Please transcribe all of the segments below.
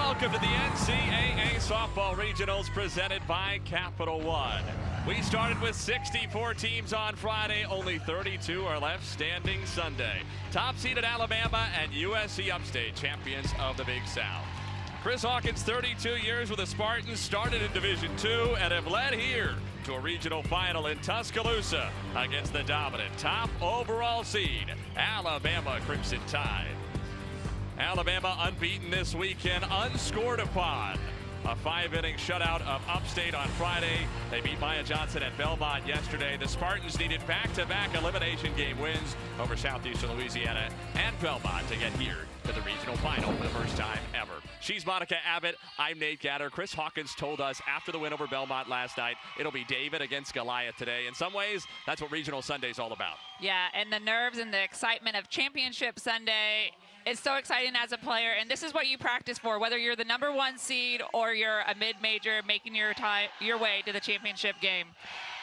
welcome to the NCAA Softball Regionals presented by Capital One. We started with 64 teams on Friday, only 32 are left standing Sunday. Top seeded Alabama and USC Upstate, champions of the Big South. Chris Hawkins, 32 years with the Spartans, started in Division II and have led here to a regional final in Tuscaloosa against the dominant top overall seed, Alabama Crimson Tide. Alabama unbeaten this weekend, unscored upon. A 5-inning shutout of Upstate on Friday. They beat Maya Johnson at Belmont yesterday. The Spartans needed back-to-back elimination game wins over Southeastern Louisiana and Belmont to get here to the regional final for the first time ever. She's Monica Abbott. I'm Nate Gatter. Chris Hawkins told us after the win over Belmont last night, it'll be David against Goliath today. In some ways, that's what Regional Sunday's all about. Yeah, and the nerves and the excitement of Championship Sunday. It's so exciting as a player, and this is what you practice for, whether you're the #1 seed or you're a mid-major making your way to the championship game.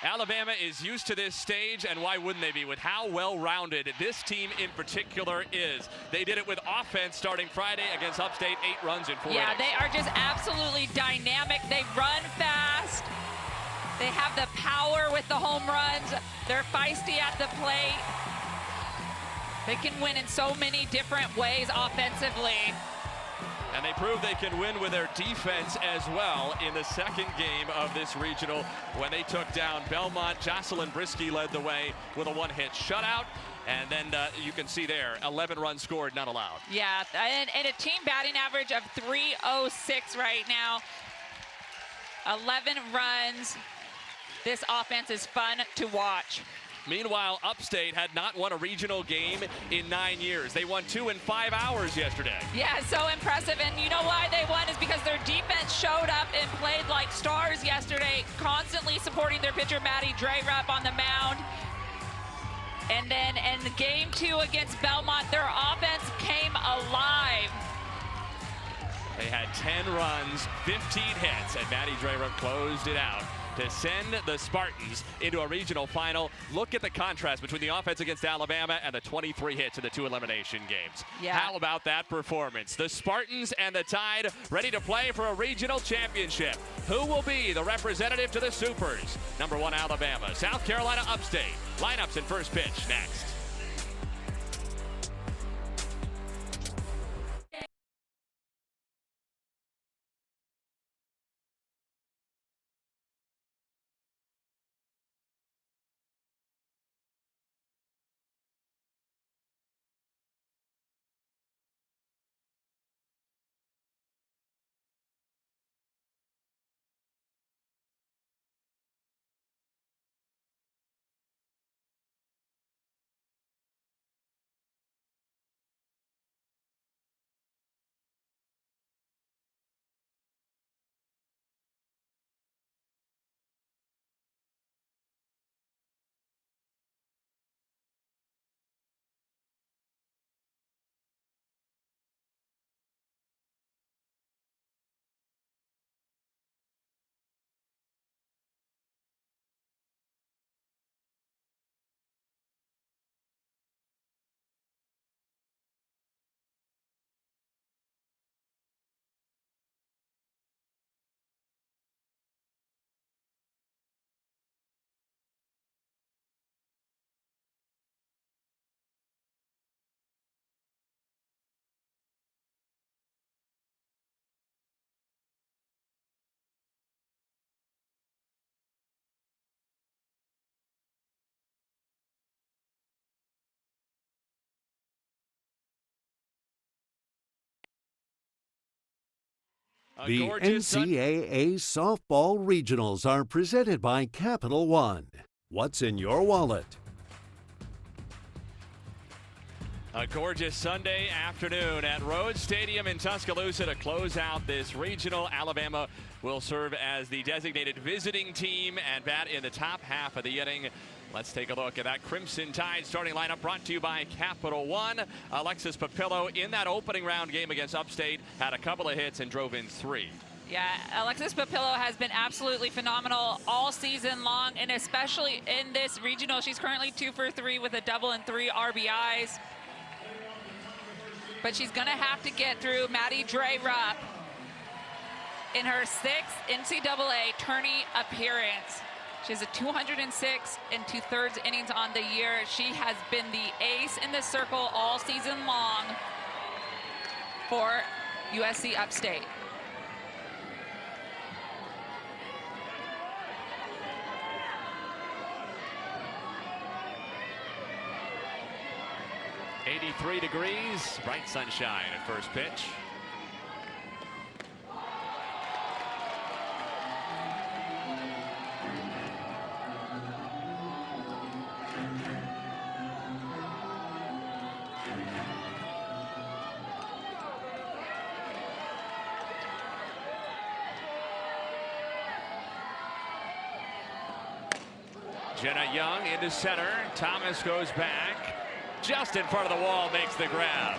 Alabama is used to this stage, and why wouldn't they be, with how well-rounded this team in particular is. They did it with offense starting Friday against Upstate, 8 runs in 4 innings. Yeah, they are just absolutely dynamic. They run fast. They have the power with the home runs. They're feisty at the plate. They can win in so many different ways offensively. And they prove they can win with their defense as well in the second game of this regional when they took down Belmont. Jocelyn Brisky led the way with a 1-hit shutout. And then you can see there, 11 runs scored, not allowed. Yeah, and a team batting average of .306 right now. 11 runs. This offense is fun to watch. Meanwhile, Upstate had not won a regional game in 9 years. They won 2 in 5 hours yesterday. Yeah, so impressive. And you know why they won is because their defense showed up and played like stars yesterday, constantly supporting their pitcher, Maddie Drerup, on the mound. And then in the game 2 against Belmont, their offense came alive. They had 10 runs, 15 hits, and Maddie Drerup closed it out to send the Spartans into a regional final. Look at the contrast between the offense against Alabama and the 23 hits in the 2 elimination games. Yeah. How about that performance? The Spartans and the Tide ready to play for a regional championship. Who will be the representative to the Supers? #1 Alabama, South Carolina Upstate. Lineups and first pitch next. The NCAA Softball Regionals are presented by Capital One. What's in your wallet? A gorgeous Sunday afternoon at Rhodes Stadium in Tuscaloosa to close out this regional. Alabama will serve as the designated visiting team and bat in the top half of the inning. Let's take a look at that Crimson Tide starting lineup brought to you by Capital One. Alexis Papillo in that opening round game against Upstate had a couple of hits and drove in 3. Yeah, Alexis Papillo has been absolutely phenomenal all season long, and especially in this regional. She's currently 2 for 3 with a double and 3 RBIs. But she's going to have to get through Maddie Drerup. in her 6th NCAA tourney appearance. She has a 206 and 2/3 innings on the year. She has been the ace in the circle all season long for USC Upstate. .83 degrees, bright sunshine at first pitch. Jenna Young into center. Thomas goes back. Just in front of the wall, makes the grab.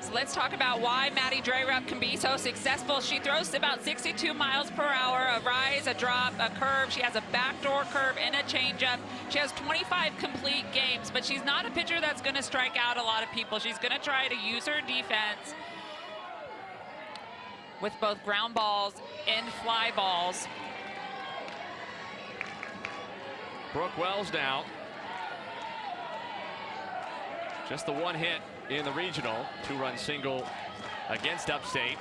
So let's talk about why Maddie Drerup can be so successful. She throws about 62 miles per hour, a rise, a drop, a curve. She has a backdoor curve and a changeup. She has 25 complete games, but she's not a pitcher that's going to strike out a lot of people. She's going to try to use her defense with both ground balls and fly balls. Brooke Wells now. Just the one hit in the regional. 2-run single against Upstate.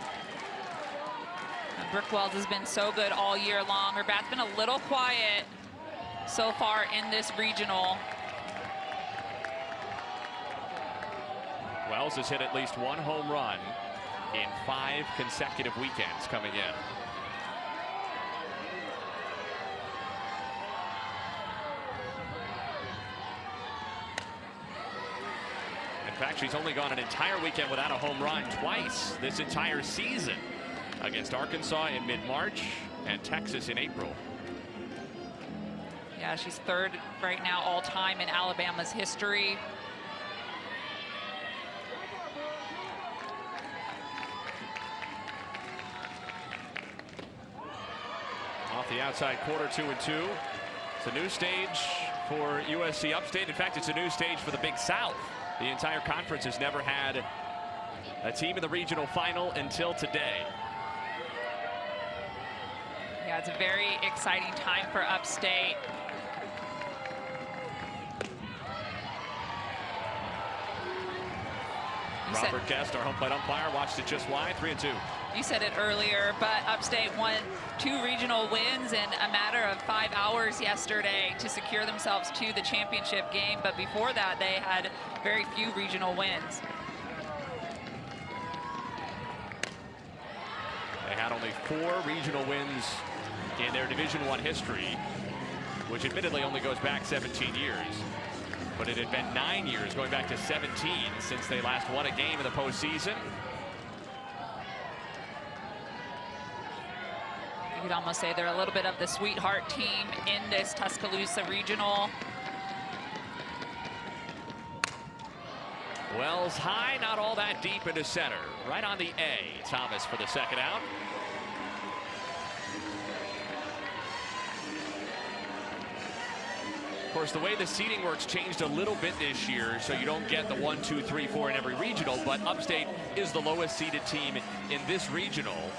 Brooke Wells has been so good all year long. Her bat's been a little quiet so far in this regional. Wells has hit at least one home run in 5 consecutive weekends coming in. In fact, she's only gone an entire weekend without a home run twice this entire season, against Arkansas in mid-March and Texas in April. Yeah, she's 3rd right now all-time in Alabama's history. Off the outside quarter, 2-2. It's a new stage for USC Upstate. In fact, it's a new stage for the Big South. The entire conference has never had a team in the regional final until today. Yeah, it's a very exciting time for Upstate. Robert Guest, our home plate umpire, watched it just wide, 3-2. You said it earlier, but Upstate won 2 regional wins in a matter of 5 hours yesterday to secure themselves to the championship game. But before that, they had very few regional wins. They had only 4 regional wins in their Division I history, which admittedly only goes back 17 years. But it had been 9 years, going back to 17, since they last won a game in the postseason. You could almost say they're a little bit of the sweetheart team in this Tuscaloosa regional. Wells high, not all that deep into center. Right on the A. Thomas for the second out. Of course, the way the seeding works changed a little bit this year, so you don't get the 1, 2, 3, 4 in every regional, but Upstate is the lowest seeded team in this regional.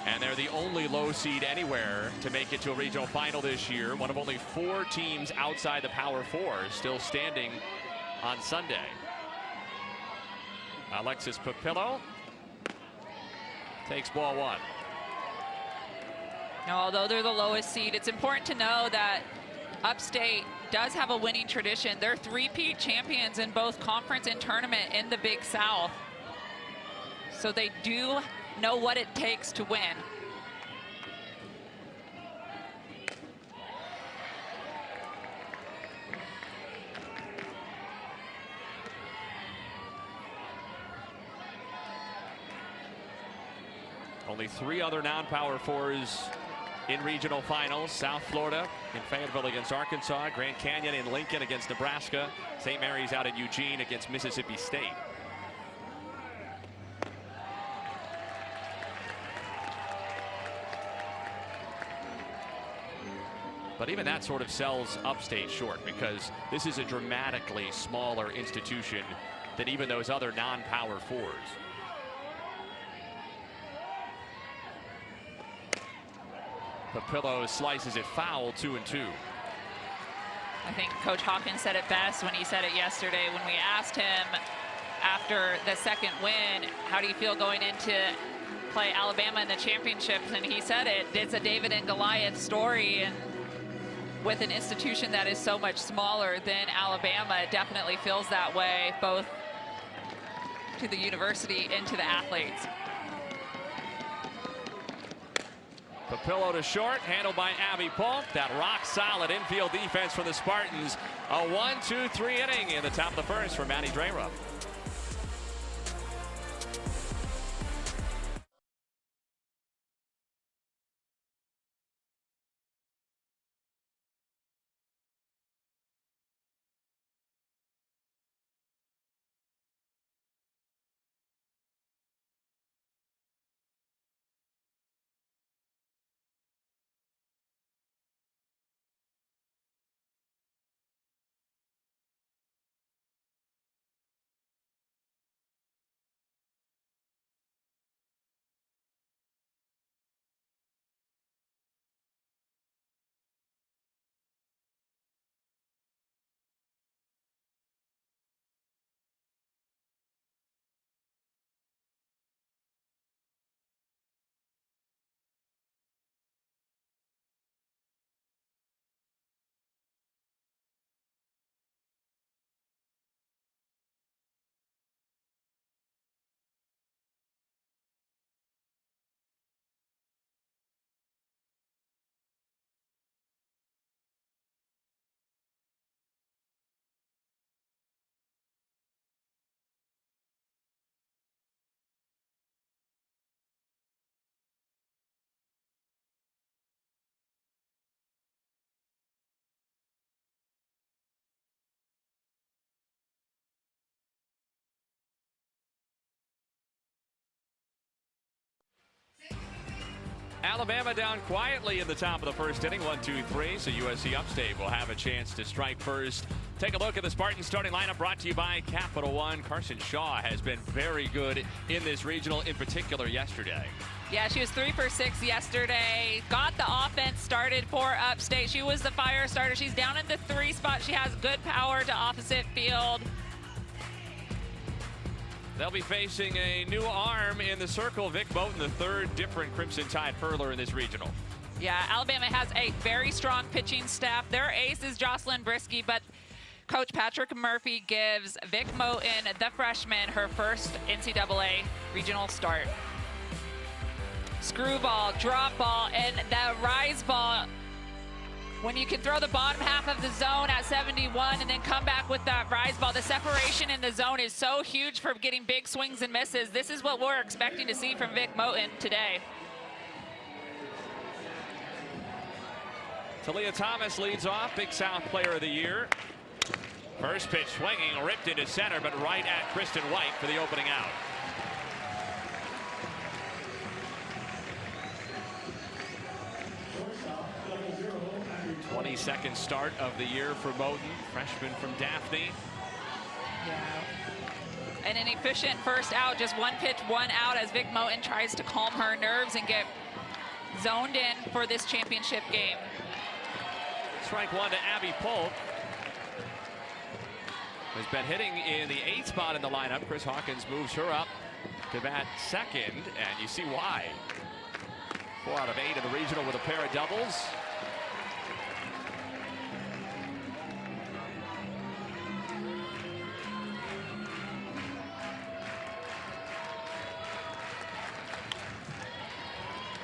And they're the only low seed anywhere to make it to a regional final this year. One of only 4 teams outside the Power 4 still standing on Sunday. Alexis Papillo takes ball 1. Now, although they're the lowest seed, it's important to know that Upstate does have a winning tradition. They're 3-peat champions in both conference and tournament in the Big South. So they do know what it takes to win. Only 3 other non-Power 4s in regional finals. South Florida in Fayetteville against Arkansas. Grand Canyon in Lincoln against Nebraska. St. Mary's out at Eugene against Mississippi State. But even that sort of sells Upstate short, because this is a dramatically smaller institution than even those other non-Power 4s. Papillo slices it foul, 2-2. I think Coach Hawkins said it best when he said it yesterday when we asked him after the second win, how do you feel going into play Alabama in the championships? And he said it's a David and Goliath story, and with an institution that is so much smaller than Alabama, it definitely feels that way, both to the university and to the athletes. Papillo to short, handled by Abby Polk. That rock-solid infield defense for the Spartans. A 1-2-3 inning in the top of the first for Maddie Drayrup. Alabama down quietly in the top of the first inning, 1-2-3, so USC Upstate will have a chance to strike first. Take a look at the Spartans starting lineup, brought to you by Capital One. Carson Shaw has been very good in this regional, in particular yesterday. Yeah, she was 3 for 6 yesterday. Got the offense started for Upstate. She was the fire starter. She's down in the 3 spot. She has good power to opposite field. They'll be facing a new arm in the circle. Vic Moten, the third different Crimson Tide hurler in this regional. Yeah, Alabama has a very strong pitching staff. Their ace is Jocelyn Brisky, but Coach Patrick Murphy gives Vic Moten, the freshman, her first NCAA regional start. Screwball, drop ball, and the rise ball. When you can throw the bottom half of the zone at 71 and then come back with that rise ball, the separation in the zone is so huge for getting big swings and misses. This is what we're expecting to see from Vic Moten today. Talia Thomas leads off, Big South Player of the Year. First pitch swinging, ripped into center, but right at Kristen White for the opening out. 22nd start of the year for Moten, freshman from Daphne. Yeah. And an efficient first out, just one pitch, one out, as Vic Moten tries to calm her nerves and get zoned in for this championship game. Strike one to Abby Polk. Has been hitting in the 8th spot in the lineup. Chris Hawkins moves her up to bat second, and you see why. 4 out of 8 in the regional with a pair of doubles.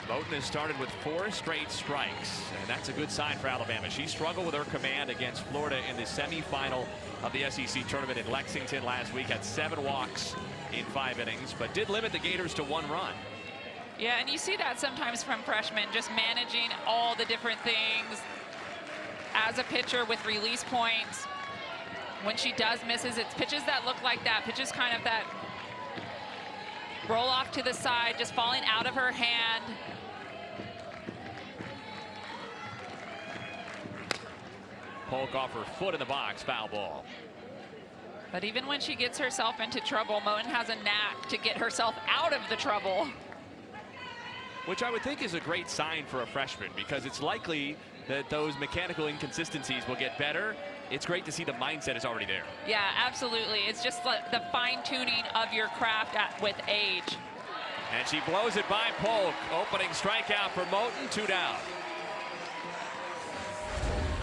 Moten has started with 4 straight strikes, and that's a good sign for Alabama. She struggled with her command against Florida in the semifinal of the SEC tournament in Lexington last week. Had 7 walks in 5 innings, but did limit the Gators to 1 run. Yeah, and you see that sometimes from freshmen, just managing all the different things as a pitcher with release points. When she does misses, it's pitches that look like that, pitches kind of that roll off to the side, just falling out of her hand. Polk off her foot in the box, foul ball. But even when she gets herself into trouble, Moten has a knack to get herself out of the trouble. Which I would think is a great sign for a freshman, because it's likely that those mechanical inconsistencies will get better. It's great to see the mindset is already there. Yeah, absolutely. It's just like the fine-tuning of your craft with age. And she blows it by Polk. Opening strikeout for Moten, 2 down.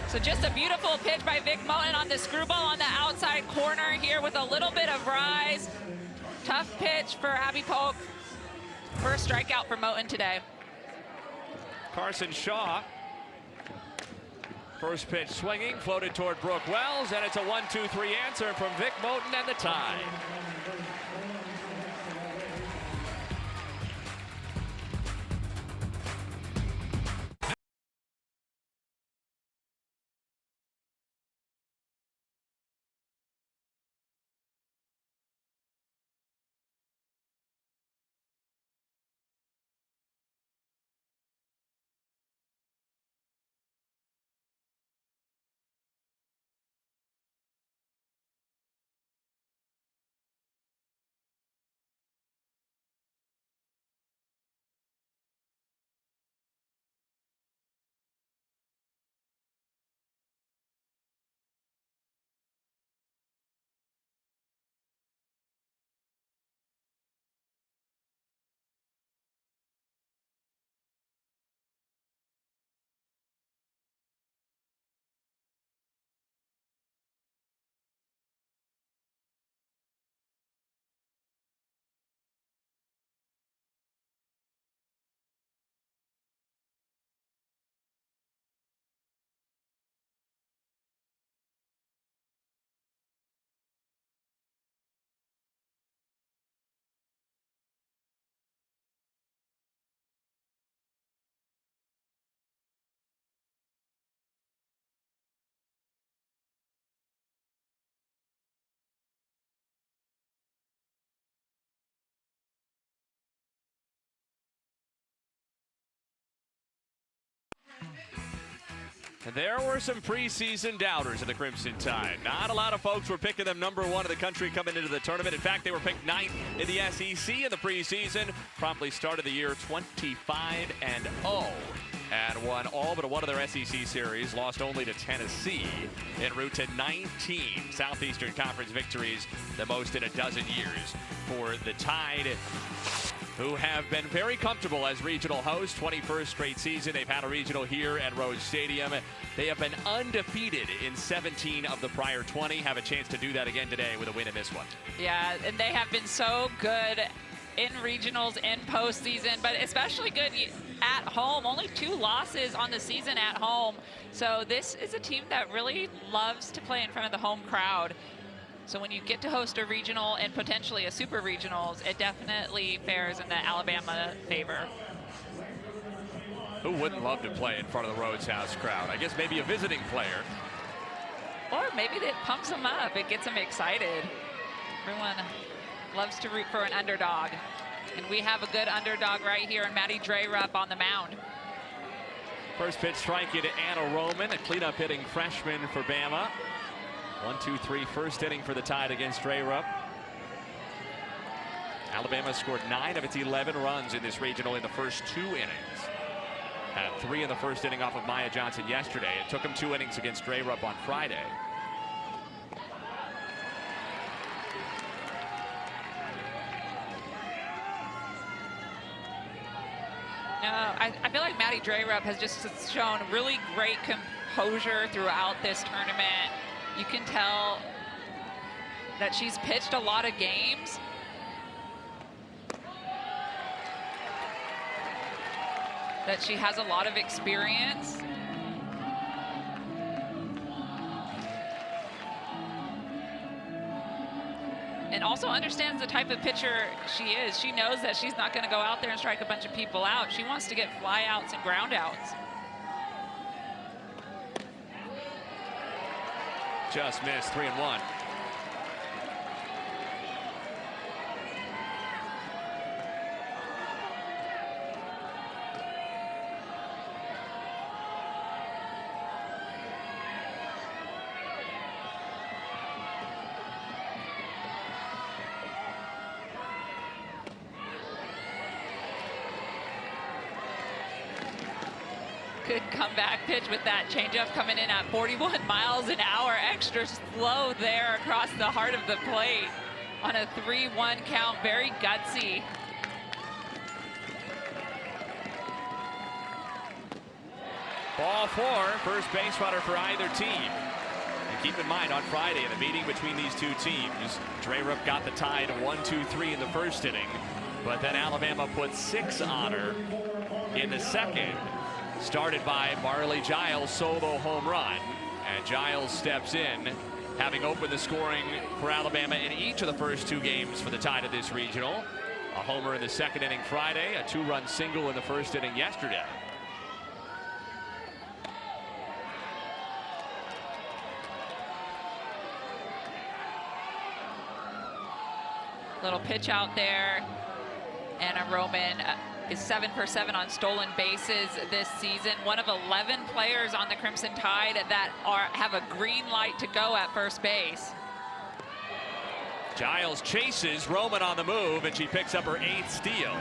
So just a beautiful pitch by Vic Moten on the screwball on the outside corner here with a little bit of rise. Tough pitch for Abby Polk. First strikeout for Moten today. Carson Shaw. First pitch swinging, floated toward Brooke Wells, and it's a 1-2-3 answer from Vic Moten and the tie. There were some preseason doubters of the Crimson Tide. Not a lot of folks were picking them #1 in the country coming into the tournament. In fact, they were picked 9th in the SEC in the preseason. Promptly started the year 25-0 and won all but one of their SEC series. Lost only to Tennessee en route to 19 Southeastern Conference victories, the most in a dozen years for the Tide, who have been very comfortable as regional hosts. 21st straight season they've had a regional here at Rose Stadium. They have been undefeated in 17 of the prior 20. Have a chance to do that again today with a win in this one. Yeah, and they have been so good in regionals and postseason, but especially good at home. Only 2 losses on the season at home. So this is a team that really loves to play in front of the home crowd. So when you get to host a regional and potentially a super regionals, it definitely fares in the Alabama favor. Who wouldn't love to play in front of the Rhodes House crowd? I guess maybe a visiting player. Or maybe it pumps them up. It gets them excited. Everyone loves to root for an underdog. And we have a good underdog right here in Maddie Dreyerup on the mound. First pitch striking to Anna Roman, a cleanup hitting freshman for Bama. 1-2-3 first inning for the Tide against Dreyerup. Alabama scored 9 of its 11 runs in this regional in the first 2 innings. Had 3 in the first inning off of Maya Johnson yesterday. It took them 2 innings against Dreyerup on Friday. I feel like Maddie Dreyerup has just shown really great composure throughout this tournament. You can tell that she's pitched a lot of games. That she has a lot of experience. And also understands the type of pitcher she is. She knows that she's not going to go out there and strike a bunch of people out. She wants to get flyouts and groundouts. Just missed, 3-1. Good comeback pitch with that changeup coming in at 41 miles an hour, extra slow there across the heart of the plate on a 3-1 count. Very gutsy. Ball 4, first base runner for either team. And keep in mind, on Friday, in a meeting between these two teams, Drayrup got the tie to 1-2-3 in the first inning, but then Alabama put 6 on her in the second, started by Marley Giles' solo home run. And Giles steps in, having opened the scoring for Alabama in each of the first 2 games for the tie to this regional. A homer in the second inning Friday, a 2-run single in the first inning yesterday. Little pitch out there. Anna Roman is 7 for 7 on stolen bases this season. One of 11 players on the Crimson Tide that have a green light to go at first base. Giles chases Roman on the move, and she picks up her 8th steal.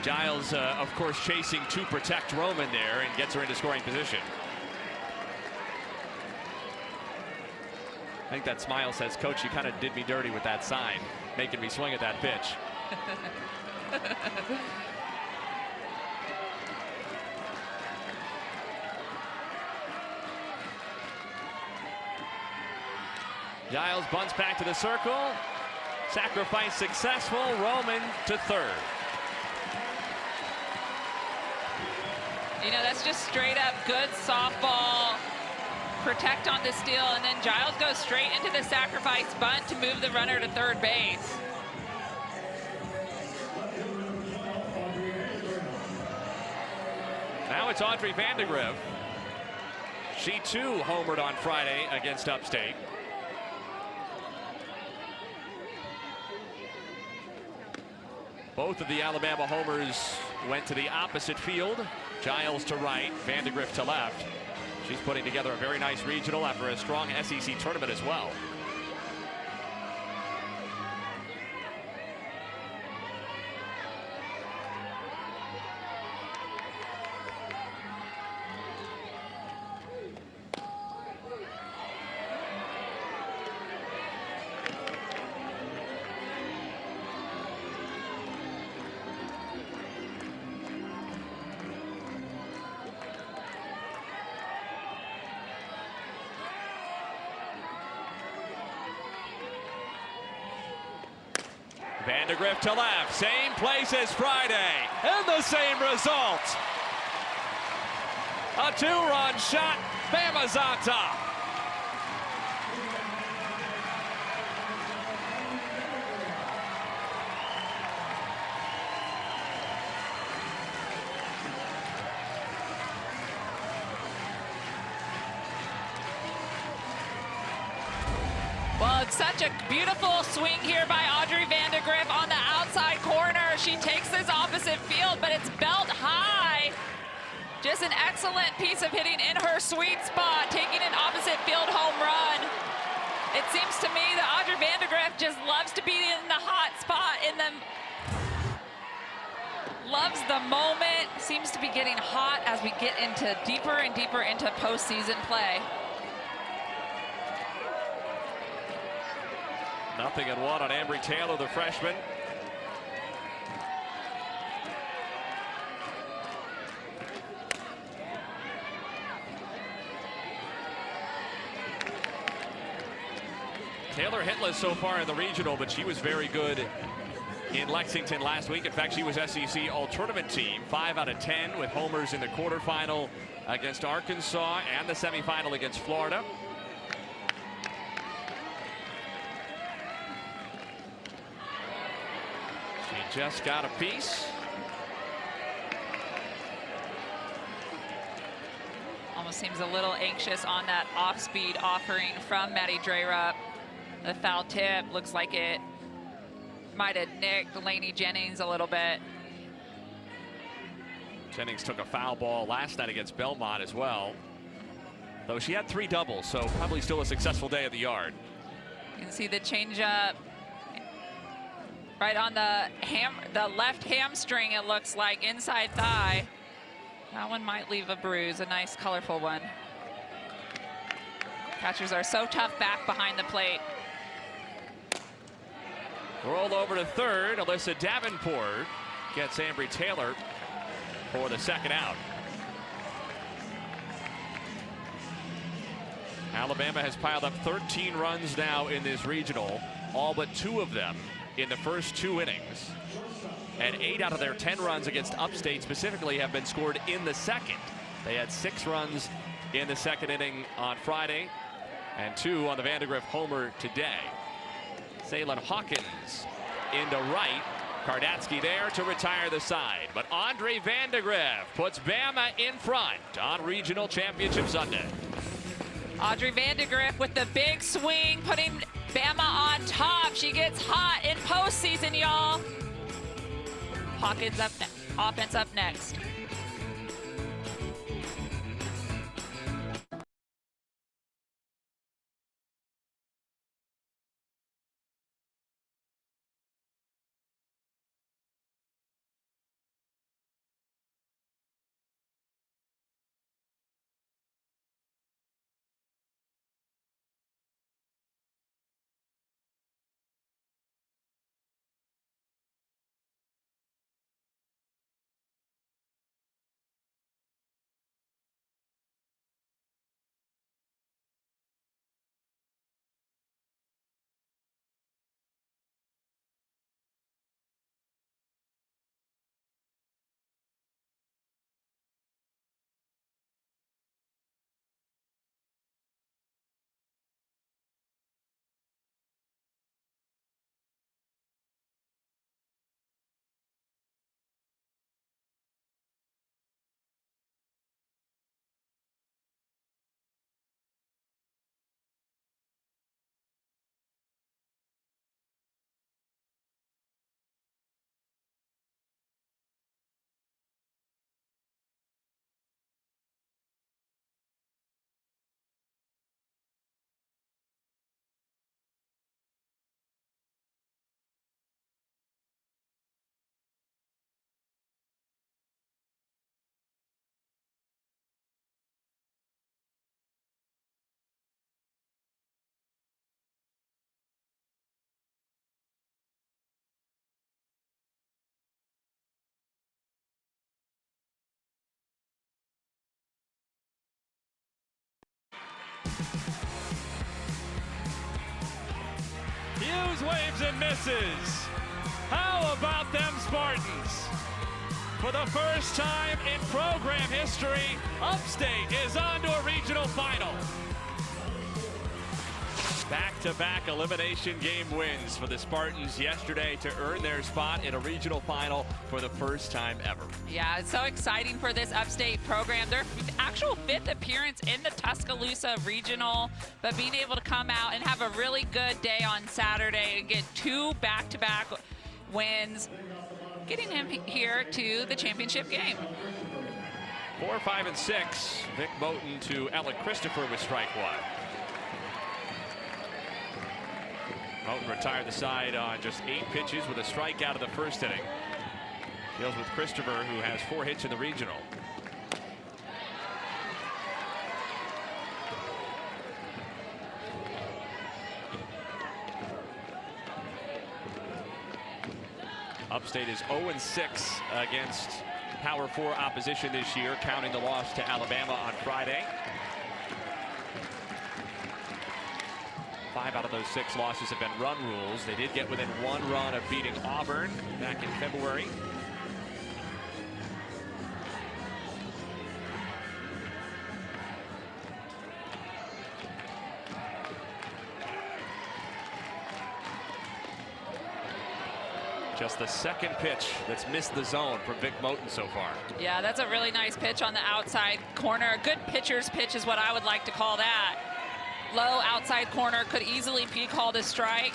Giles, of course, chasing to protect Roman there and gets her into scoring position. I think that smile says, "Coach, you kind of did me dirty with that sign, making me swing at that pitch." Giles bunts back to the circle. Sacrifice successful. Roman to third. You know, that's just straight up good softball. Protect on the steal, and then Giles goes straight into the sacrifice bunt to move the runner to third base. Now it's Audrey Vandegrift. She too homered on Friday against Upstate. Both of the Alabama homers went to the opposite field. Giles to right, Vandegrift to left. She's putting together a very nice regional after a strong SEC tournament as well. Vandegrift to left, same place as Friday, and the same result. A 2-run shot, Bama's on top. Well, it's such a beautiful swing here by Audrey Vandegrift on the outside corner. She takes this opposite field, but it's belt high. Just an excellent piece of hitting in her sweet spot, taking an opposite field home run. It seems to me that Audrey Vandegrift just loves to be in the hot spot, loves the moment, seems to be getting hot as we get into deeper and deeper into postseason play. 0-1 on Ambry Taylor, the freshman. Taylor hitless so far in the regional, but she was very good in Lexington last week. In fact, she was SEC All-Tournament team, 5 out of 10 with homers in the quarterfinal against Arkansas and the semifinal against Florida. She just got a piece. Almost seems a little anxious on that off-speed offering from Maddie Drayrup. The foul tip looks like it might have nicked Lainey Jennings a little bit. Jennings took a foul ball last night against Belmont as well, though she had 3 doubles, so probably still a successful day at the yard. You can see the changeup right on the left hamstring, it looks like, inside thigh. That one might leave a bruise, a nice colorful one. Catchers are so tough back behind the plate. Roll over to third. Alyssa Davenport gets Ambry Taylor for the second out. Alabama has piled up 13 runs now in this regional, all but 2 of them in the first 2 innings. And 8 out of their 10 runs against Upstate specifically have been scored in the second. They had 6 runs in the second inning on Friday and 2 on the Vandegrift homer today. Salem Hawkins into right. Kardatsky there to retire the side. But Andre Vandegrift puts Bama in front on Regional Championship Sunday. Audrey Vandegrift with the big swing, putting Bama on top. She gets hot in postseason, y'all. Hawkins up, offense up next. Hughes waves and misses. How about them Spartans? For the first time in program history, Upstate is on to a regional final. Back-to-back elimination game wins for the Spartans yesterday to earn their spot in a regional final for the first time ever. Yeah, it's so exciting for this Upstate program. Their actual 5th appearance in the Tuscaloosa Regional, but being able to come out and have a really good day on Saturday and get 2 back-to-back wins, getting him here to the championship game. 4, 5, and 6. Vic Moten to Ella Christopher with strike 1. Moten retired the side on just 8 pitches with a strikeout of the first inning. Deals with Christopher, who has 4 hits in the regional. Upstate is 0-6 against Power 4 opposition this year, counting the loss to Alabama on Friday. 5 out of those 6 losses have been run rules. They did get within 1 run of beating Auburn back in February. Just the second pitch that's missed the zone from Vic Moten so far. Yeah, that's a really nice pitch on the outside corner. A good pitcher's pitch is what I would like to call that. Low outside corner, could easily be called a strike.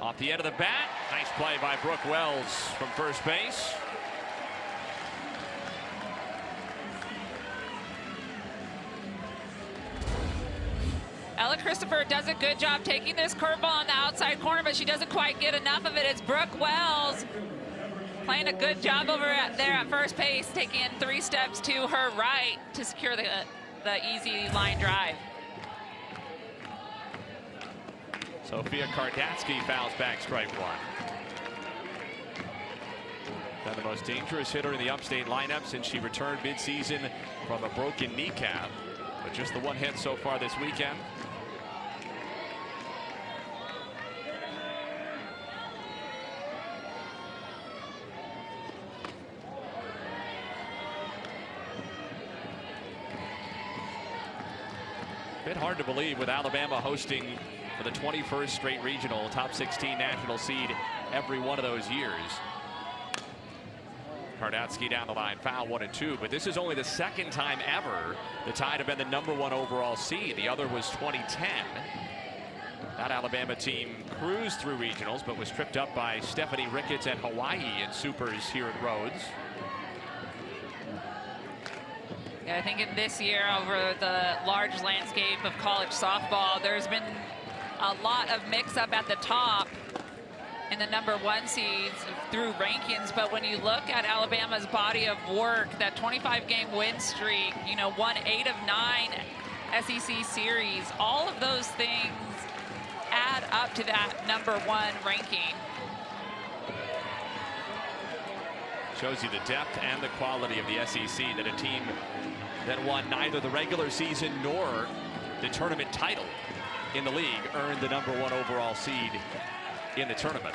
Off the end of the bat. Nice play by Brooke Wells from first base. Ella Christopher does a good job taking this curveball on the outside corner, but she doesn't quite get enough of it. It's Brooke Wells playing a good job over there at first base, taking 3 steps to her right to secure the easy line drive. Sophia Kardatsky fouls back strike 1. Now the most dangerous hitter in the Upstate lineup since she returned midseason from a broken kneecap. But just the 1 hit so far this weekend. Bit hard to believe with Alabama hosting for the 21st straight regional, top 16 national seed every one of those years. Kardatsky down the line, foul 1 and 2, but this is only the 2nd time ever the Tide have been the #1 overall seed. The other was 2010. That Alabama team cruised through regionals, but was tripped up by Stephanie Ricketts and Hawaii in supers here at Rhodes. Yeah, I think in this year, over the large landscape of college softball, there's been a lot of mix-up at the top in the #1 seeds through rankings. But when you look at Alabama's body of work, that 25-game win streak, you know, won 8 of 9 SEC series, all of those things add up to that #1 ranking. Shows you the depth and the quality of the SEC, that a team that won neither the regular season nor the tournament title in the league earned the #1 overall seed in the tournament.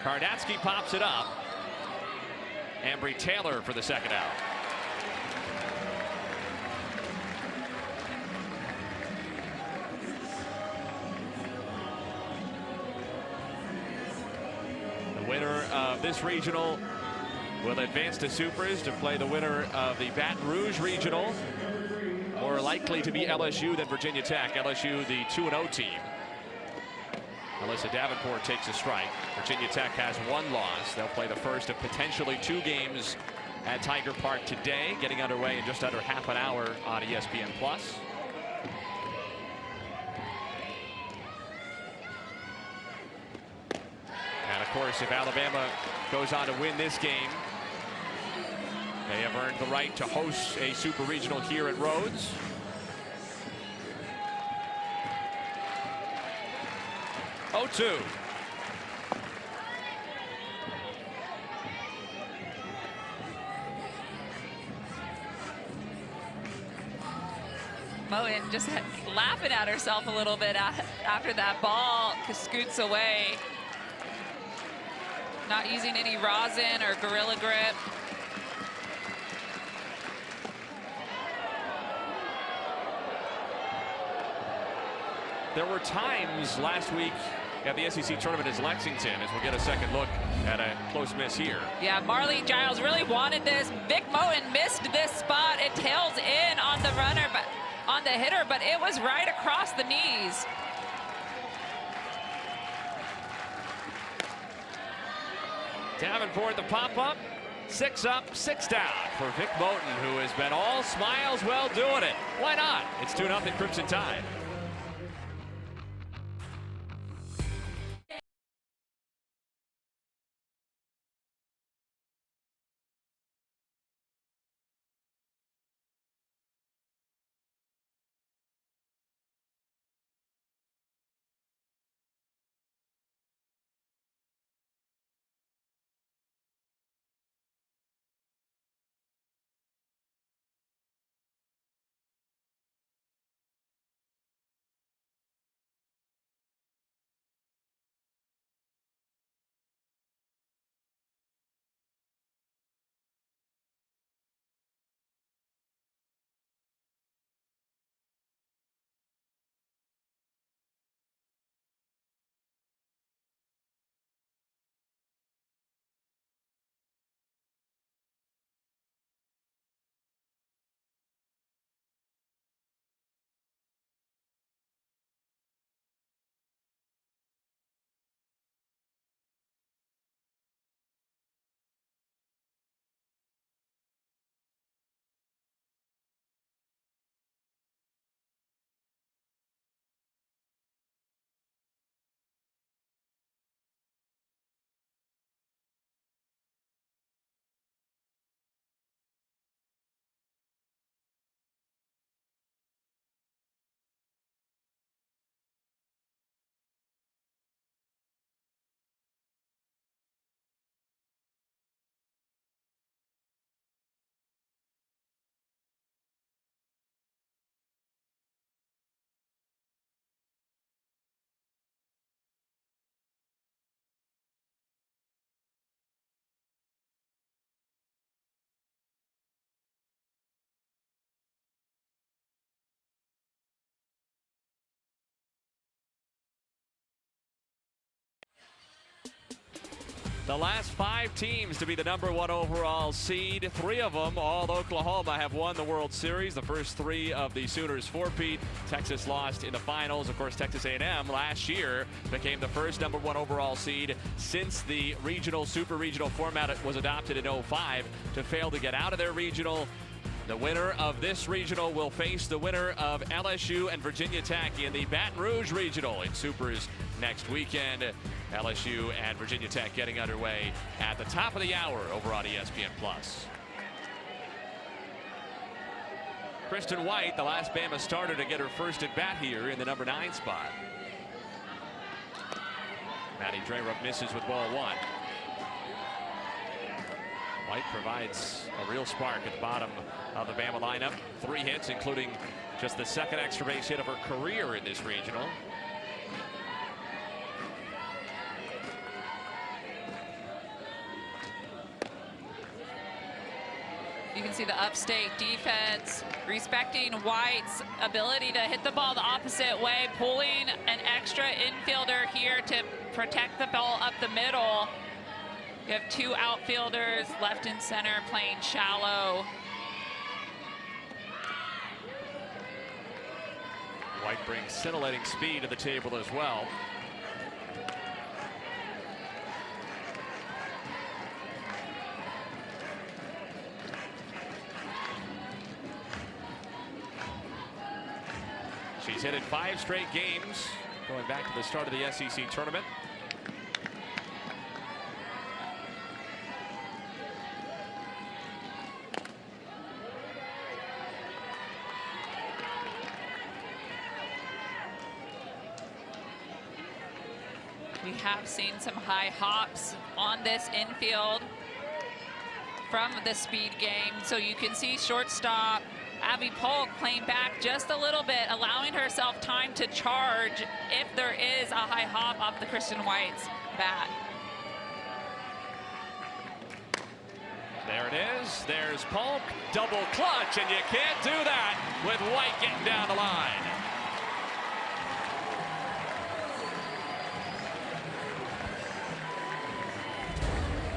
Kardatsky pops it up. Ambry Taylor for the 2nd out. The winner of this regional will advance to supers to play the winner of the Baton Rouge regional. More likely to be LSU than Virginia Tech. LSU, the 2-0 team. Alyssa Davenport takes a strike. Virginia Tech has 1 loss. They'll play the first of potentially 2 games at Tiger Park today, getting underway in just under half an hour on ESPN+. And of course, if Alabama goes on to win this game, they have earned the right to host a super regional here at Rhodes. Oh, 2. Moen just laughing at herself a little bit after that ball scoots away. Not using any rosin or Gorilla Grip. There were times last week at the SEC tournament as Lexington, as we'll get a second look at a close miss here. Yeah, Marlene Giles really wanted this. Vic Moen missed this spot. It tails in on the runner, but on the hitter, but it was right across the knees. Davenport the pop-up, 6 up, 6 down for Vic Moten, who has been all smiles while doing it. Why not? It's 2-0 Crimson Tide. The last 5 teams to be the #1 overall seed, 3 of them, all Oklahoma, have won the World Series. The first 3 of the Sooners four-peat. Texas lost in the finals. Of course, Texas A&M last year became the first #1 overall seed since the regional, super regional format was adopted in 2005 to fail to get out of their regional. The winner of this regional will face the winner of LSU and Virginia Tech in the Baton Rouge Regional in Supers next weekend. LSU and Virginia Tech getting underway at the top of the hour over on ESPN+. Kristen White, the last Bama starter to get her first at bat here in the #9 spot. Maddie Dreyerup misses with ball 1. White provides a real spark at the bottom of the Bama lineup. 3 hits, including just the second extra base hit of her career in this regional. You can see the Upstate defense respecting White's ability to hit the ball the opposite way, pulling an extra infielder here to protect the ball up the middle. You have 2 outfielders left and center playing shallow. White brings scintillating speed to the table as well. She's hit in 5 straight games, going back to the start of the SEC tournament. We have seen some high hops on this infield from the speed game. So you can see shortstop Abby Polk playing back just a little bit, allowing herself time to charge if there is a high hop off the Kristen White's bat. There it is. There's Polk, double clutch, and you can't do that with White getting down the line.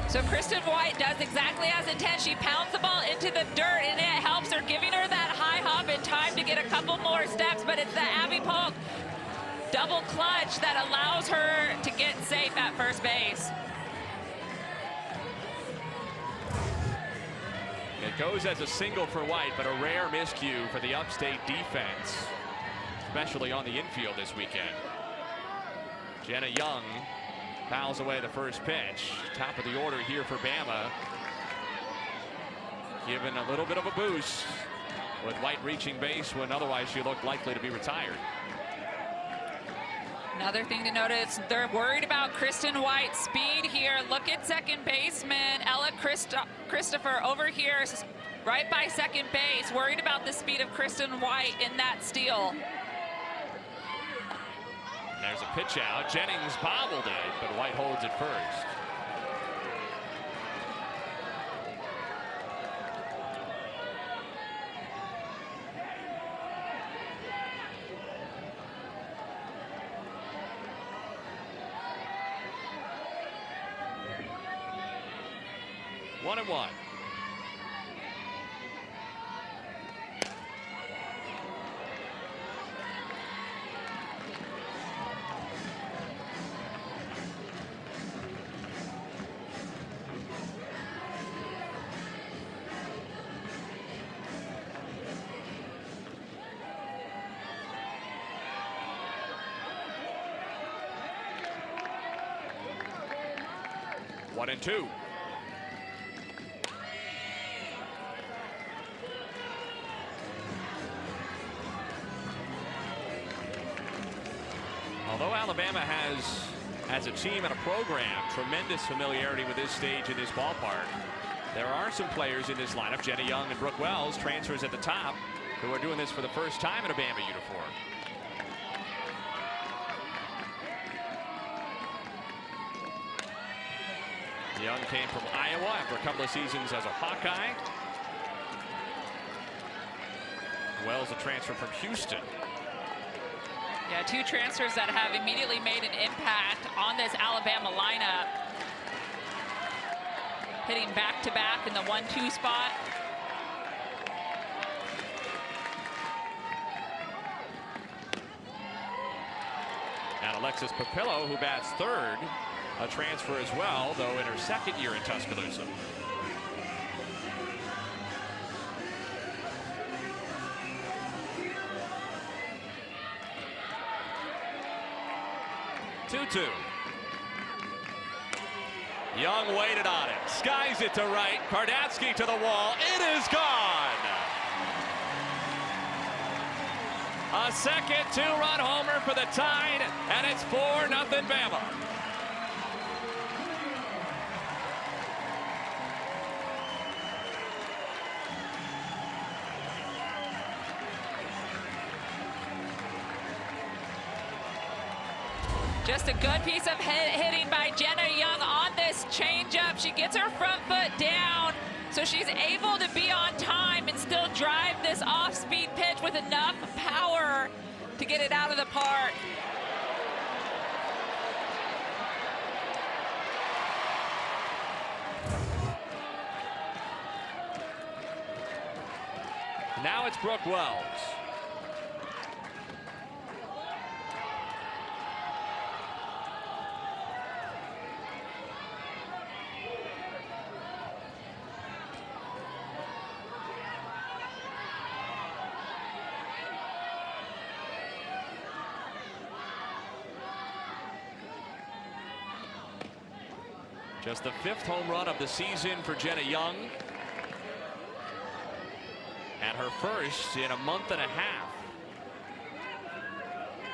So Kristen White does exactly as intended. She pounds the ball into the dirt, and it helps her, giving her that high hop in time to get a couple more steps. But it's the Abby Polk double clutch that allows her to get safe at first base. It goes as a single for White, but a rare miscue for the Upstate defense, especially on the infield this weekend. Jenna Young fouls away the first pitch. Top of the order here for Bama. Given a little bit of a boost with White reaching base when otherwise she looked likely to be retired. Another thing to notice, they're worried about Kristen White's speed here. Look at second baseman Ella Christopher over here, right by second base, worried about the speed of Kristen White in that steal. There's a pitch out. Jennings bobbled it, but White holds it first. One and one. One and two. Although Alabama has, as a team and a program, tremendous familiarity with this stage in this ballpark, there are some players in this lineup, Jenna Young and Brooke Wells, transfers at the top, who are doing this for the first time in a Bama uniform. Young came from Iowa after a couple of seasons as a Hawkeye. Wells, a transfer from Houston. Yeah, 2 transfers that have immediately made an impact on this Alabama lineup. hitting back-to-back in the 1-2 spot. And Alexis Papillo, who bats third, a transfer as well, though in her second year in Tuscaloosa. Two. Young waited on it, skies it to right, Kardatsky to the wall, it is gone! A second two-run homer for the Tide, and it's 4-0 Bama. Just a good piece of hitting by Jenna Young on this changeup. She gets her front foot down, so she's able to be on time and still drive this off-speed pitch with enough power to get it out of the park. Now it's Brooke Wells. Just the 5th home run of the season for Jenna Young. And her first in a month and a half.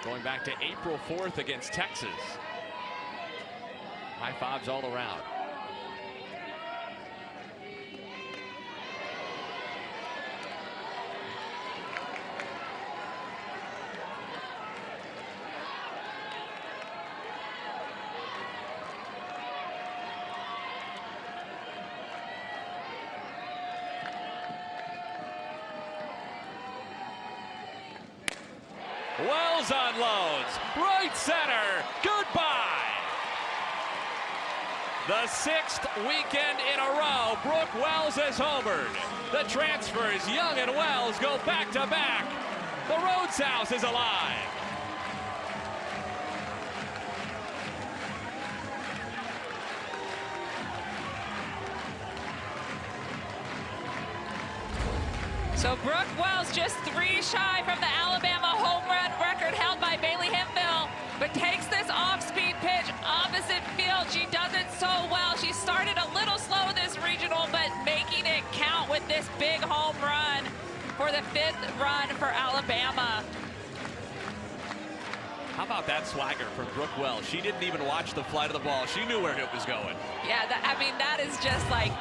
Going back to April 4th against Texas. High fives all around. Wells unloads, right center, goodbye. The 6th weekend in a row, Brooke Wells has homered. The transfers, Young and Wells, go back to back. The Rhodes House is alive. So Brooke Wells just 3 shy from the Alabama home run record held by Bailey Hemphill, but takes this off-speed pitch opposite field. She does it so well. She started a little slow this regional, but making it count with this big home run for the 5th run for Alabama. How about that swagger from Brooke Wells? She didn't even watch the flight of the ball. She knew where it was going. Yeah, I mean, that is just like,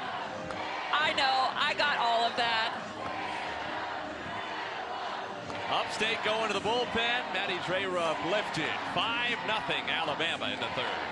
I know, I got all of that. Upstate going to the bullpen. Maddie Dreyer lifted. 5-0 Alabama in the 3rd.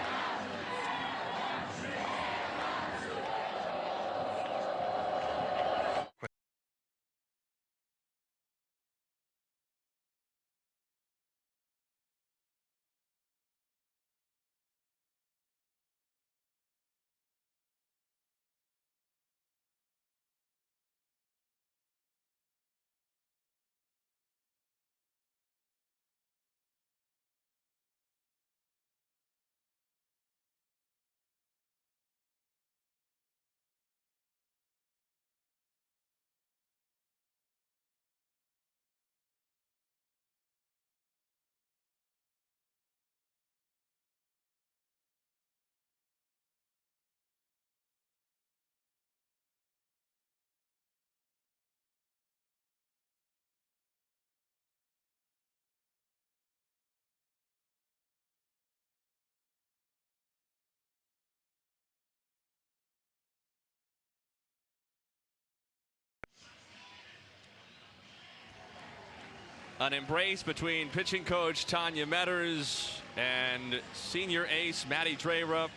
An embrace between pitching coach Tanya Metters and senior ace Maddie Dreyer,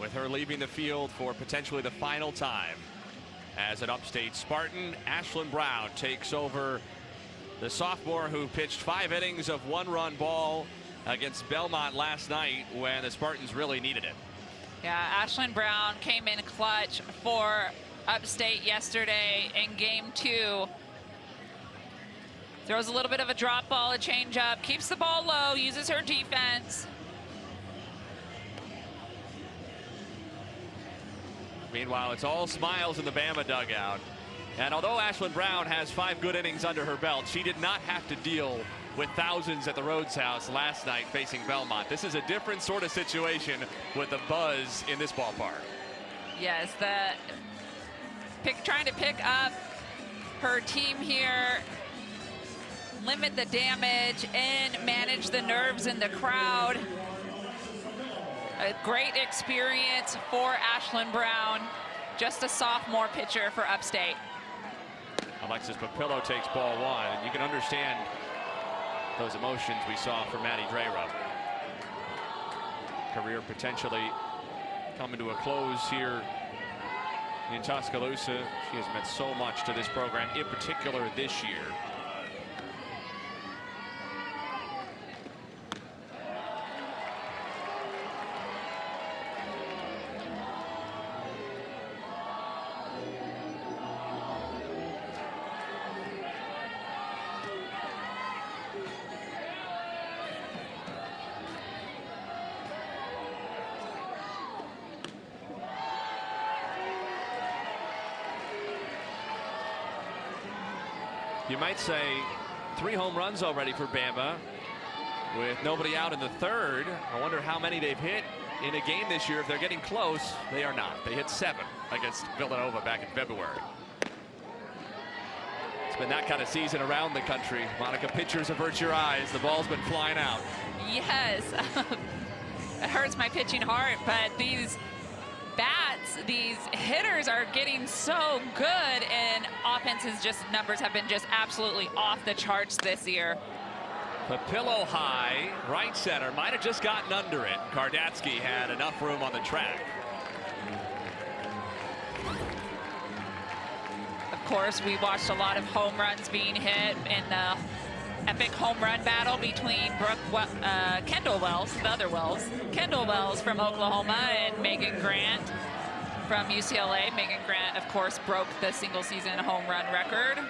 with her leaving the field for potentially the final time as an Upstate Spartan. Ashlyn Brown takes over, the sophomore who pitched 5 innings of 1-run ball against Belmont last night when the Spartans really needed it. Yeah, Ashlyn Brown came in clutch for Upstate yesterday in game 2. Throws a little bit of a drop ball, a change up, keeps the ball low, uses her defense. Meanwhile, it's all smiles in the Bama dugout. And although Ashlyn Brown has 5 good innings under her belt, she did not have to deal with thousands at the Rhodes House last night facing Belmont. This is a different sort of situation with the buzz in this ballpark. Yes, trying to pick up her team here, limit the damage, and manage the nerves in the crowd. A great experience for Ashlyn Brown, just a sophomore pitcher for Upstate. Alexis Papillo takes ball 1, and you can understand those emotions we saw from Maddie Drayrup. Career potentially coming to a close here in Tuscaloosa. She has meant so much to this program, in particular this year. You might say 3 home runs already for Bama with nobody out in the 3rd. I wonder how many they've hit in a game this year. If they're getting close, they are not. They hit 7 against Villanova back in February. It's been that kind of season around the country. Monica, pitchers avert your eyes. The ball's been flying out. Yes, it hurts my pitching heart, but these bats, these hitters are getting so good, and offenses numbers have been just absolutely off the charts this year. Papillo high, right center, might have just gotten under it. Kardatsky had enough room on the track. Of course, we watched a lot of home runs being hit in the epic home run battle between Kendall Wells, the other Wells, Kendall Wells from Oklahoma and Megan Grant from UCLA. Megan Grant, of course, broke the single season home run record.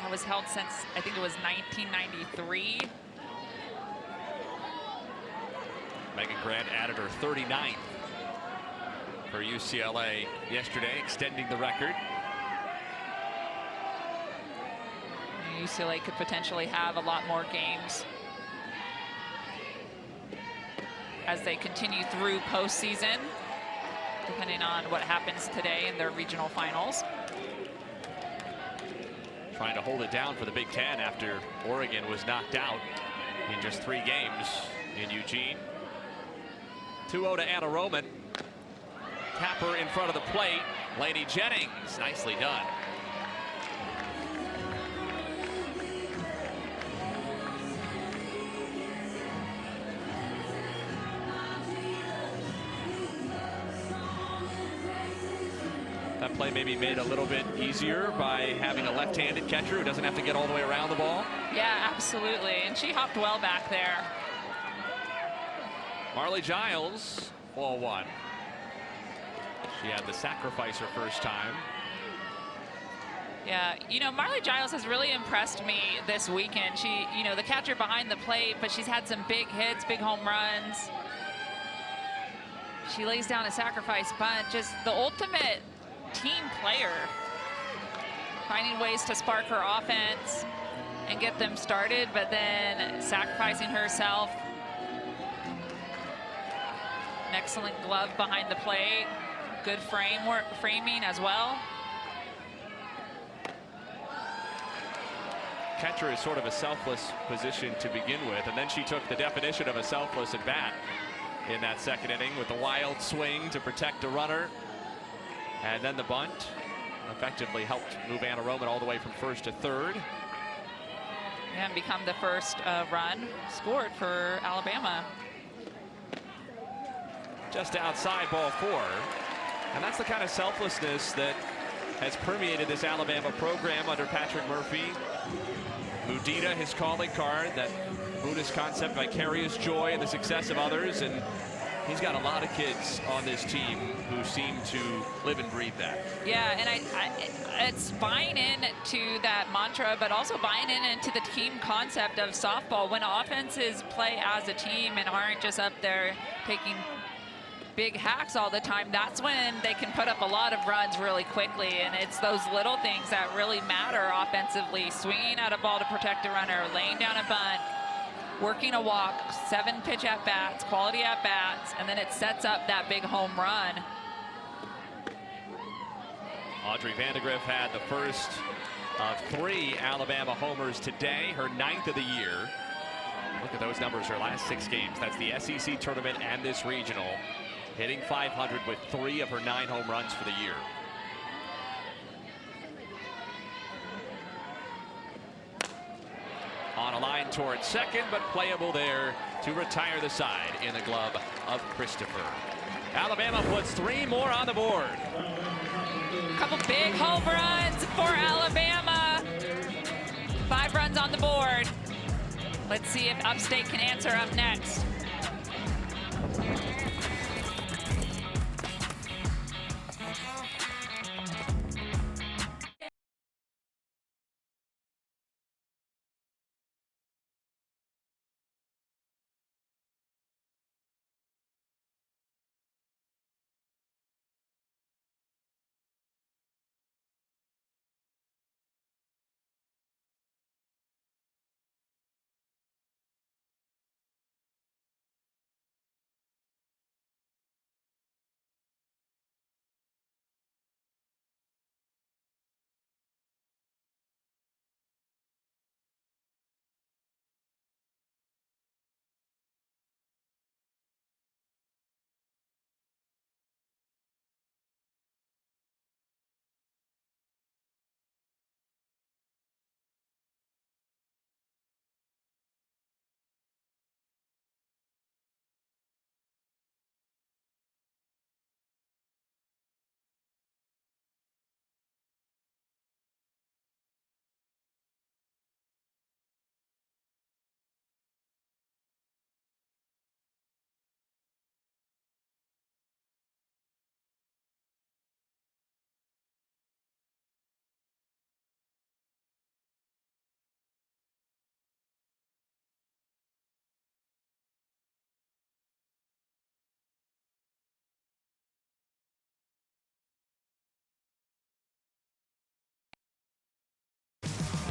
That was held since, I think it was 1993. Megan Grant added her 39th for UCLA yesterday, extending the record. UCLA could potentially have a lot more games as they continue through postseason, depending on what happens today in their regional finals. Trying to hold it down for the Big Ten after Oregon was knocked out in just 3 games in Eugene. 2-0 to Anna Roman. Tapper in front of the plate. Lainey Jennings, nicely done. That play may be made a little bit easier by having a left-handed catcher who doesn't have to get all the way around the ball. Yeah, absolutely. And she hopped well back there. Marley Giles, ball 1. She had the sacrifice her first time. Yeah, you know, Marley Giles has really impressed me this weekend. She, you know, the catcher behind the plate, but she's had some big hits, big home runs. She lays down a sacrifice bunt, just the ultimate team player, finding ways to spark her offense and get them started, but then sacrificing herself. An excellent glove behind the plate, good framing as well. Catcher is sort of a selfless position to begin with, and then she took the definition of a selfless at bat in that 2nd inning with the wild swing to protect a runner. And then the bunt effectively helped move Anna Roman all the way from 1st to 3rd. And become the first run scored for Alabama. Just outside, ball 4. And that's the kind of selflessness that has permeated this Alabama program under Patrick Murphy. Mudita, his calling card, that Buddhist concept, vicarious joy in the success of others. And He's got a lot of kids on this team who seem to live and breathe that. Yeah, and it's buying into that mantra, but also buying into the team concept of softball. When offenses play as a team and aren't just up there taking big hacks all the time, that's when they can put up a lot of runs really quickly. And it's those little things that really matter offensively. Swinging at a ball to protect a runner, laying down a bunt, working a walk, 7 pitch at-bats, quality at-bats, and then it sets up that big home run. Audrey Vandegrift had the first of 3 Alabama homers today, her 9th of the year. Look at those numbers, her last 6 games. That's the SEC tournament and this regional. Hitting .500 with 3 of her 9 home runs for the year. On a line toward second, but playable there to retire the side in the glove of Christopher. Alabama puts 3 more on the board. A couple big home runs for Alabama. 5 runs on the board. Let's see if Upstate can answer up next.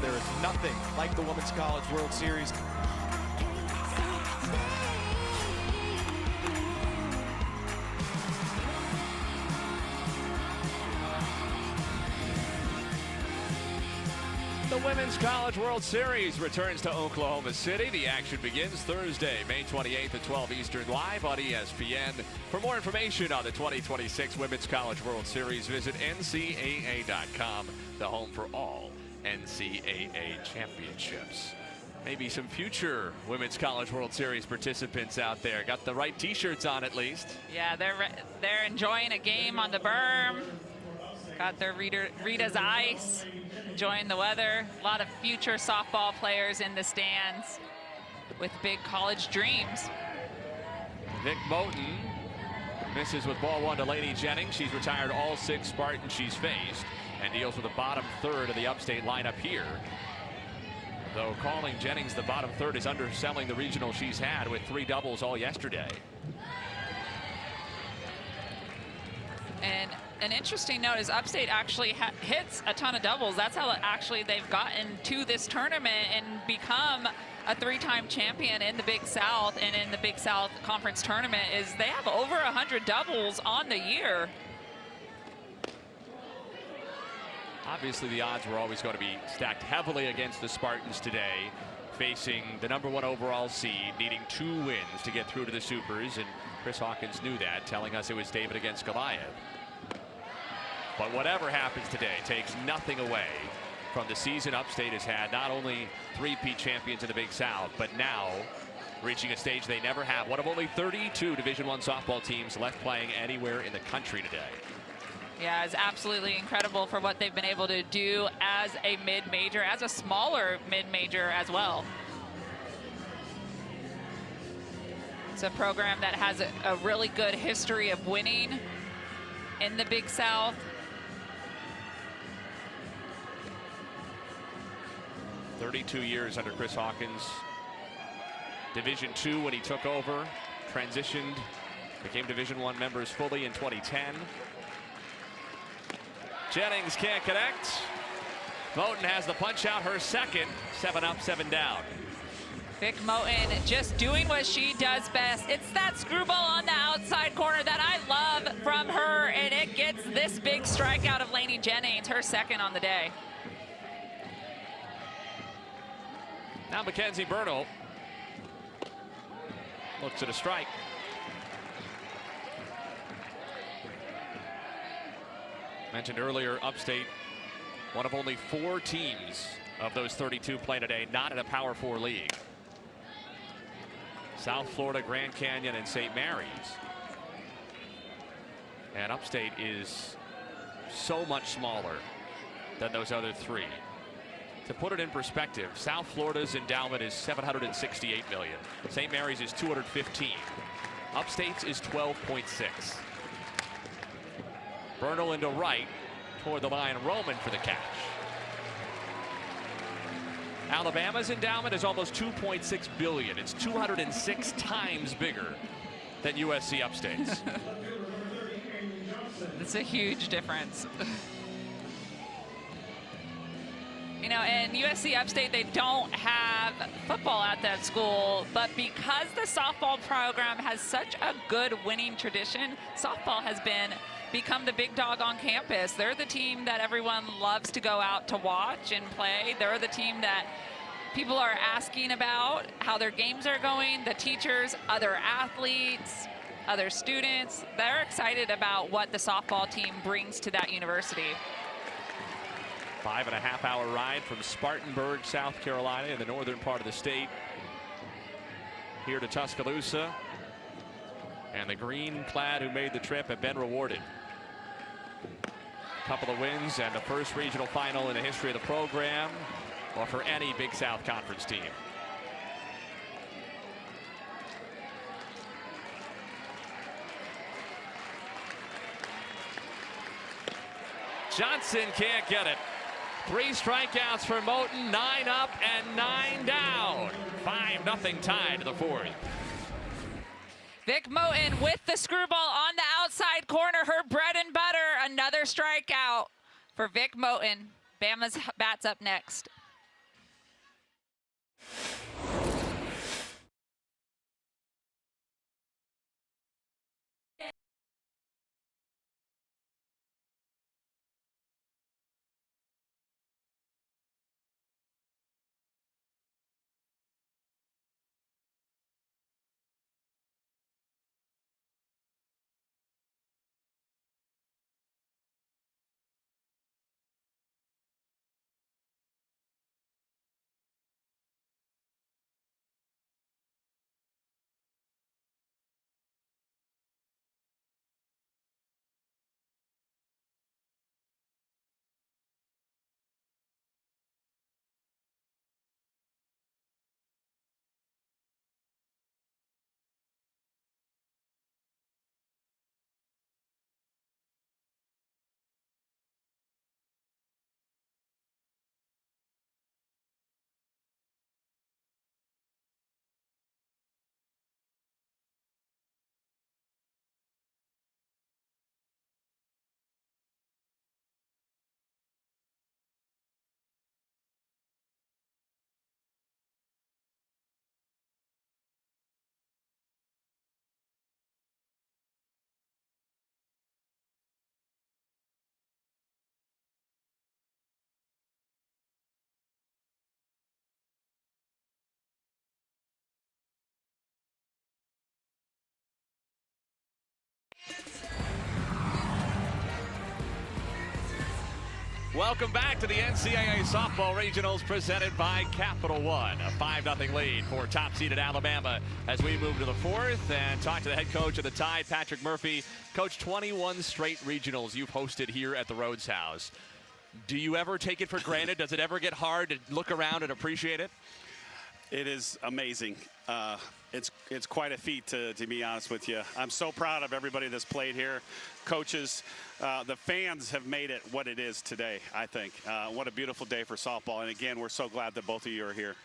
There is nothing like the Women's College World Series. The Women's College World Series returns to Oklahoma City. The action begins Thursday, May 28th at 12 Eastern, live on ESPN. For more information on the 2026 Women's College World Series, visit ncaa.com, the home for all NCAA championships. Maybe some future Women's College World Series participants out there. Got the right t-shirts on at least. Yeah, they're enjoying a game on the berm. Got their Rita's Ice, enjoying the weather. A lot of future softball players in the stands with big college dreams. Nick Moten misses with ball 1 to Lady Jennings. She's retired all 6 Spartans she's faced and deals with the bottom third of the Upstate lineup here. Though calling Jennings the bottom third is underselling the regional she's had with 3 doubles all yesterday. And an interesting note is Upstate actually hits a ton of doubles. That's how actually they've gotten to this tournament and become a 3-time champion in the Big South and in the Big South Conference tournament. Is they have over 100 doubles on the year. Obviously, the odds were always going to be stacked heavily against the Spartans today, facing the #1 overall seed, needing 2 wins to get through to the Supers, and Chris Hawkins knew that, telling us it was David against Goliath. But whatever happens today takes nothing away from the season Upstate has had. Not only 3-peat champions in the Big South, but now reaching a stage they never have. One of only 32 Division I softball teams left playing anywhere in the country today. Yeah, it's absolutely incredible for what they've been able to do as a mid-major, as a smaller mid-major as well. It's a program that has a really good history of winning in the Big South. 32 years under Chris Hawkins. Division II when he took over, transitioned, became Division I members fully in 2010. Jennings can't connect. Moten has the punch out, her second. 7 up, 7 down. Vic Moten just doing what she does best. It's that screwball on the outside corner that I love from her, and it gets this big strikeout of Lainey Jennings, her second on the day. Now Mackenzie Bernal looks at a strike. Mentioned earlier, Upstate, one of only 4 teams of those 32 playing today not in a Power 4 league. South Florida, Grand Canyon, and St. Mary's. And Upstate is so much smaller than those other 3. To put it in perspective, South Florida's endowment is $768 million. St. Mary's is $215. Upstate's is $12.6. Bernal into right toward the line. Roman for the catch. Alabama's endowment is almost $2.6 billion. It's 206 times bigger than USC Upstate's. It's a huge difference. You know, and USC Upstate, they don't have football at that school, but because the softball program has such a good winning tradition, softball has become the big dog on campus. They're the team that everyone loves to go out to watch and play. They're the team that people are asking about how their games are going. The teachers, other athletes, other students, they're excited about what the softball team brings to that university. 5.5-hour ride from Spartanburg, South Carolina, in the northern part of the state, here to Tuscaloosa. And the green-clad who made the trip have been rewarded. A couple of wins and the first regional final in the history of the program, or for any Big South Conference team. Johnson can't get it. 3 strikeouts for Moten, 9 up and 9 down. 5-0 tie to the 4th. Vic Moten with the screwball on the outside corner, her bread and butter. Another strikeout for Vic Moten. Bama's bats up next. Welcome back to the NCAA Softball Regionals presented by Capital One. A 5-0 lead for top-seeded Alabama as we move to the 4th and talk to the head coach of the Tide, Patrick Murphy. Coach, 21 straight regionals you've hosted here at the Rhodes House. Do you ever take it for granted? Does it ever get hard to look around and appreciate it? It is amazing. It's quite a feat, to be honest with you. I'm so proud of everybody that's played here. Coaches, the fans have made it what it is today, I think. What a beautiful day for softball. And again, we're so glad that both of you are here.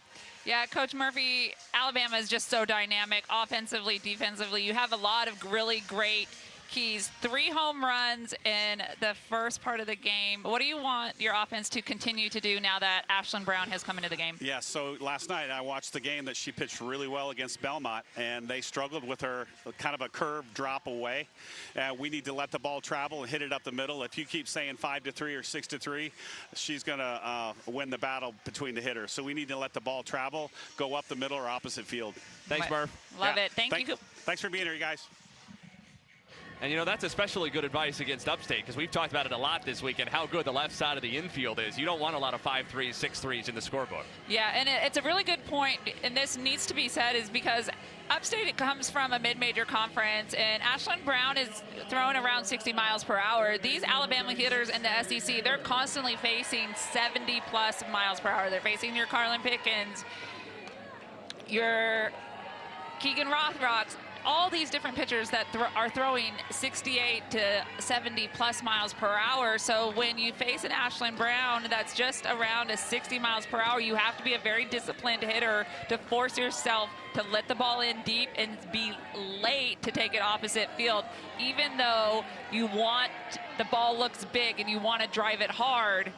Yeah, Coach Murphy, Alabama is just so dynamic, offensively, defensively. You have a lot of really great keys. 3 home runs in the first part of the game. What do you want your offense to continue to do now that Ashlyn Brown has come into the game? Yeah, so last night I watched the game that she pitched really well against Belmont, and they struggled with her kind of a curve drop away. We need to let the ball travel and hit it up the middle. If you keep saying 5-3 or 6-3, she's going to win the battle between the hitters. So we need to let the ball travel, go up the middle or opposite field. Thanks, Murph. Love it. Thank you. Thanks for being here, you guys. And, you know, that's especially good advice against Upstate because we've talked about it a lot this weekend, how good the left side of the infield is. You don't want a lot of 5-3s, 6-3s in the scorebook. Yeah, and it's a really good point, and this needs to be said, is because Upstate comes from a mid-major conference, and Ashlyn Brown is throwing around 60 miles per hour. These Alabama hitters in the SEC, they're constantly facing 70-plus miles per hour. They're facing your Carlin Pickens, your Keegan Rothrock's, all these different pitchers that are throwing 68 to 70 plus miles per hour. So when you face an Ashlyn Brown that's just around a 60 miles per hour, you have to be a very disciplined hitter to force yourself to let the ball in deep and be late to take it opposite field. Even though you want, the ball looks big and you want to drive it hard,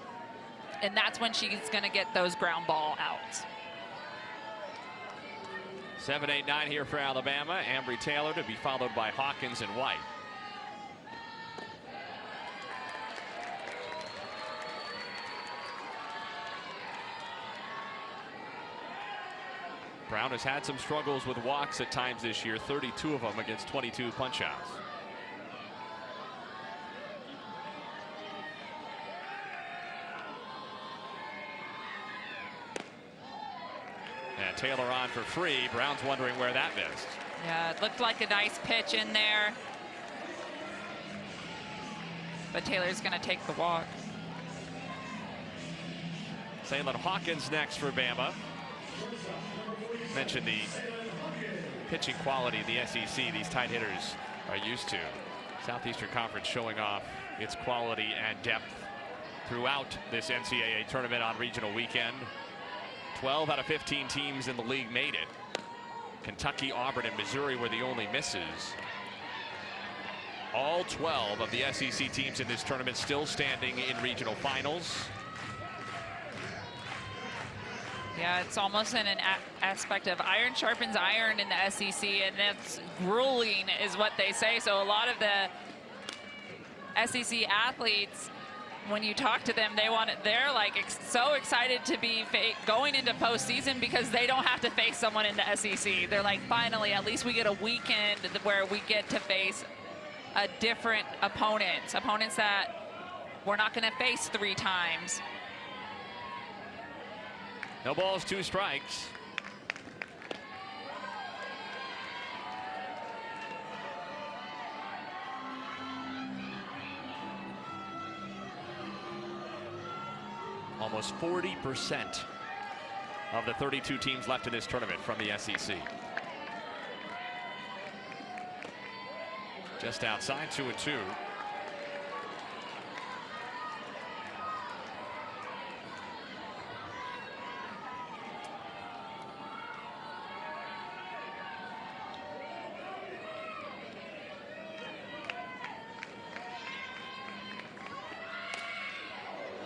and that's when she's going to get those ground ball outs. 7, 8, 9 here for Alabama. Ambry Taylor to be followed by Hawkins and White. Brown has had some struggles with walks at times this year, 32 of them against 22 punch-outs. And Taylor on for free. Brown's wondering where that missed. Yeah, it looked like a nice pitch in there. But Taylor's going to take the walk. Salem Hawkins next for Bama. Mentioned the pitching quality of the SEC these tight hitters are used to. Southeastern Conference showing off its quality and depth throughout this NCAA tournament on regional weekend. 12 out of 15 teams in the league made it. Kentucky, Auburn, and Missouri were the only misses. All 12 of the SEC teams in this tournament still standing in regional finals. Yeah, it's almost in an aspect of iron sharpens iron in the SEC, and it's grueling is what they say. So a lot of the SEC athletes, when you talk to them, they're like so excited to be going into postseason because they don't have to face someone in the SEC. They're like, finally, at least we get a weekend where we get to face a different opponents that we're not going to face 3 times. No balls, 2 strikes. Almost 40% of the 32 teams left in this tournament from the SEC. Just outside, 2-2.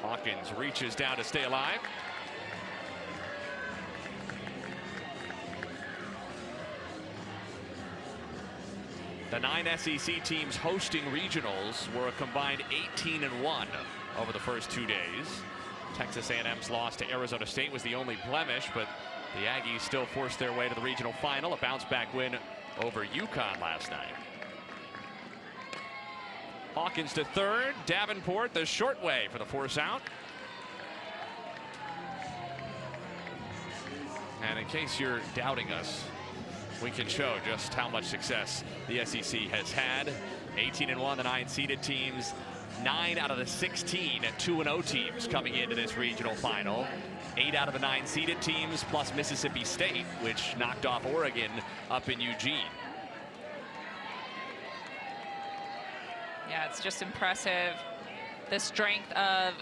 Hawkins reaches down to stay alive. The 9 SEC teams hosting regionals were a combined 18-1 over the first 2 days. Texas A&M's loss to Arizona State was the only blemish, but the Aggies still forced their way to the regional final, a bounce-back win over UConn last night. Hawkins to third. Davenport the short way for the force out. And in case you're doubting us, we can show just how much success the SEC has had. 18-1, the 9 seeded teams. 9 out of the 16 2-0 teams coming into this regional final. 8 out of the 9 seeded teams, plus Mississippi State, which knocked off Oregon up in Eugene. Yeah, it's just impressive, the strength of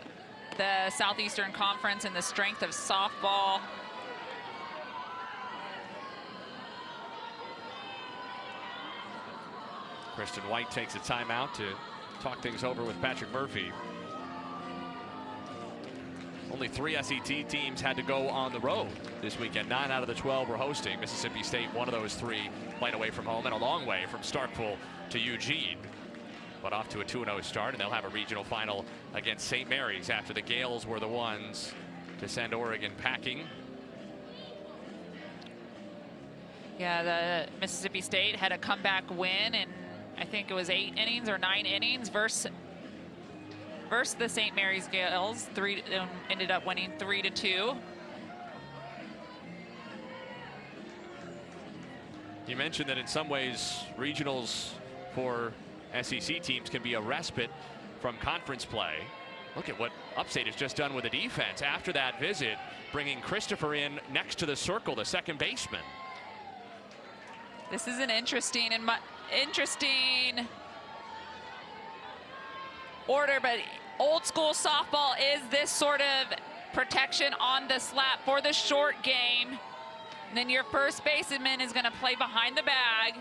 the Southeastern Conference and the strength of softball. Kristen White takes a timeout to talk things over with Patrick Murphy. Only 3 SET teams had to go on the road this weekend. 9 out of the 12 were hosting. Mississippi State, one of those 3, playing away from home and a long way from Starkville to Eugene. But off to a 2-0 start, and they'll have a regional final against St. Mary's after the Gales were the ones to send Oregon packing. Yeah, the Mississippi State had a comeback win, and I think it was 8 innings or 9 innings versus the St. Mary's Gales. Ended up winning 3-2. You mentioned that in some ways regionals for SEC teams can be a respite from conference play. Look at what Upstate has just done with the defense after that visit, bringing Christopher in next to the circle, the second baseman. This is an interesting order, but old school softball is this sort of protection on the slap for the short game. And then your first baseman is going to play behind the bag.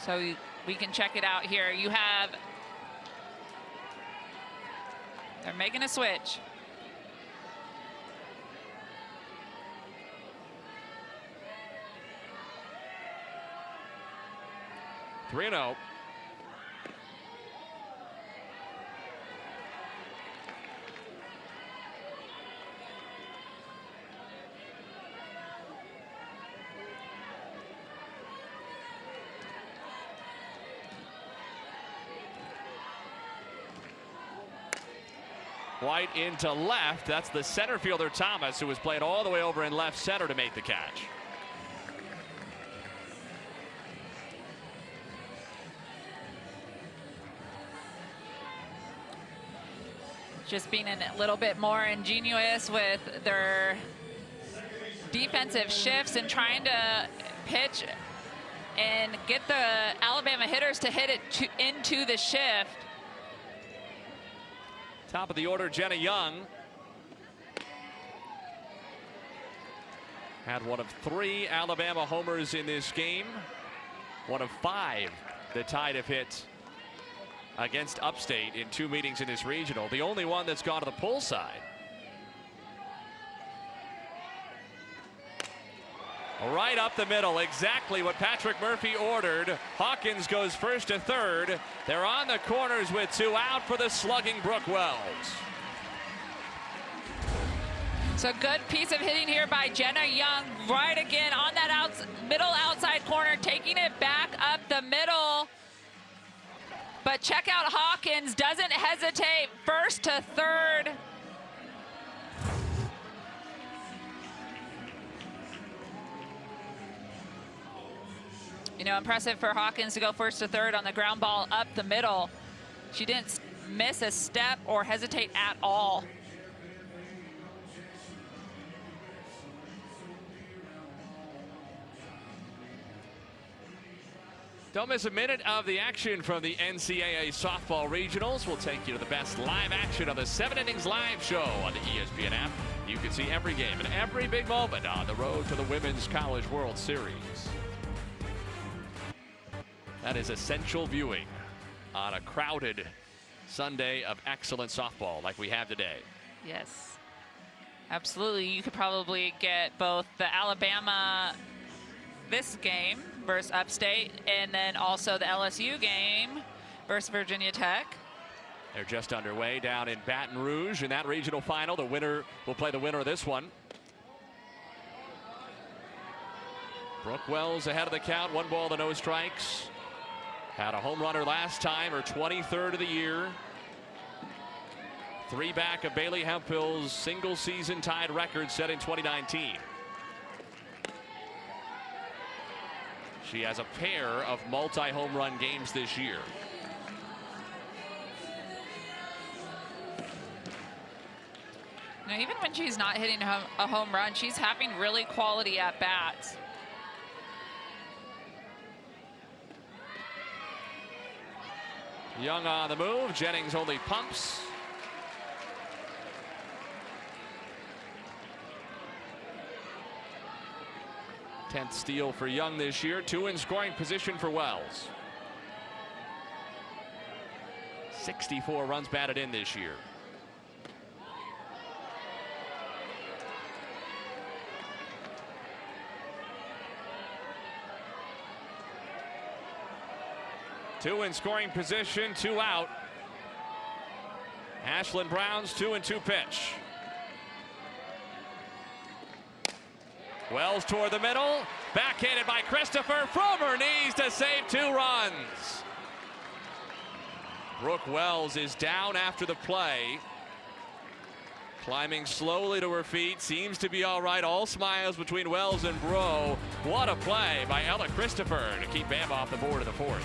So we can check it out here. You have, they're making a switch. Three and 0. White into left. That's the center fielder Thomas, who was playing all the way over in left center to make the catch. Just being a little bit more ingenious with their defensive shifts and trying to pitch and get the Alabama hitters to hit it into the shift. Top of the order, Jenna Young. Had one of 3 Alabama homers in this game. One of 5 the Tide have hit against Upstate in 2 meetings in this regional. The only one that's gone to the pull side. Right up the middle, exactly what Patrick Murphy ordered. Hawkins goes first to third. They're on the corners with 2 out for the slugging Brooke Wells. So good piece of hitting here by Jenna Young, right again on that middle outside corner, taking it back up the middle. But check out Hawkins, doesn't hesitate, first to third. You know, impressive for Hawkins to go first to third on the ground ball up the middle. She didn't miss a step or hesitate at all. Don't miss a minute of the action from the NCAA softball regionals. We'll take you to the best live action of the 7 Innings Live show on the ESPN app. You can see every game and every big moment on the road to the Women's College World Series. That is essential viewing on a crowded Sunday of excellent softball like we have today. Yes, absolutely. You could probably get both the Alabama this game versus Upstate, and then also the LSU game versus Virginia Tech. They're just underway down in Baton Rouge in that regional final. The winner will play the winner of this one. Brooke Wells ahead of the count, 1 ball to no strikes. Had a home runner last time, her 23rd of the year. 3 back of Bailey Hemphill's single season tied record set in 2019. She has a pair of multi-home run games this year. Now, even when she's not hitting a home run, she's having really quality at-bats. Young on the move. Jennings only pumps. Tenth steal for Young this year. 2 in scoring position for Wells. 64 runs batted in this year. Two in scoring position, 2 out. Ashlyn Brown's 2-2 pitch. Wells toward the middle, backhanded by Christopher from her knees to save 2 runs. Brooke Wells is down after the play. Climbing slowly to her feet, seems to be all right. All smiles between Wells and Bro. What a play by Ella Christopher to keep Bama off the board in the 4th.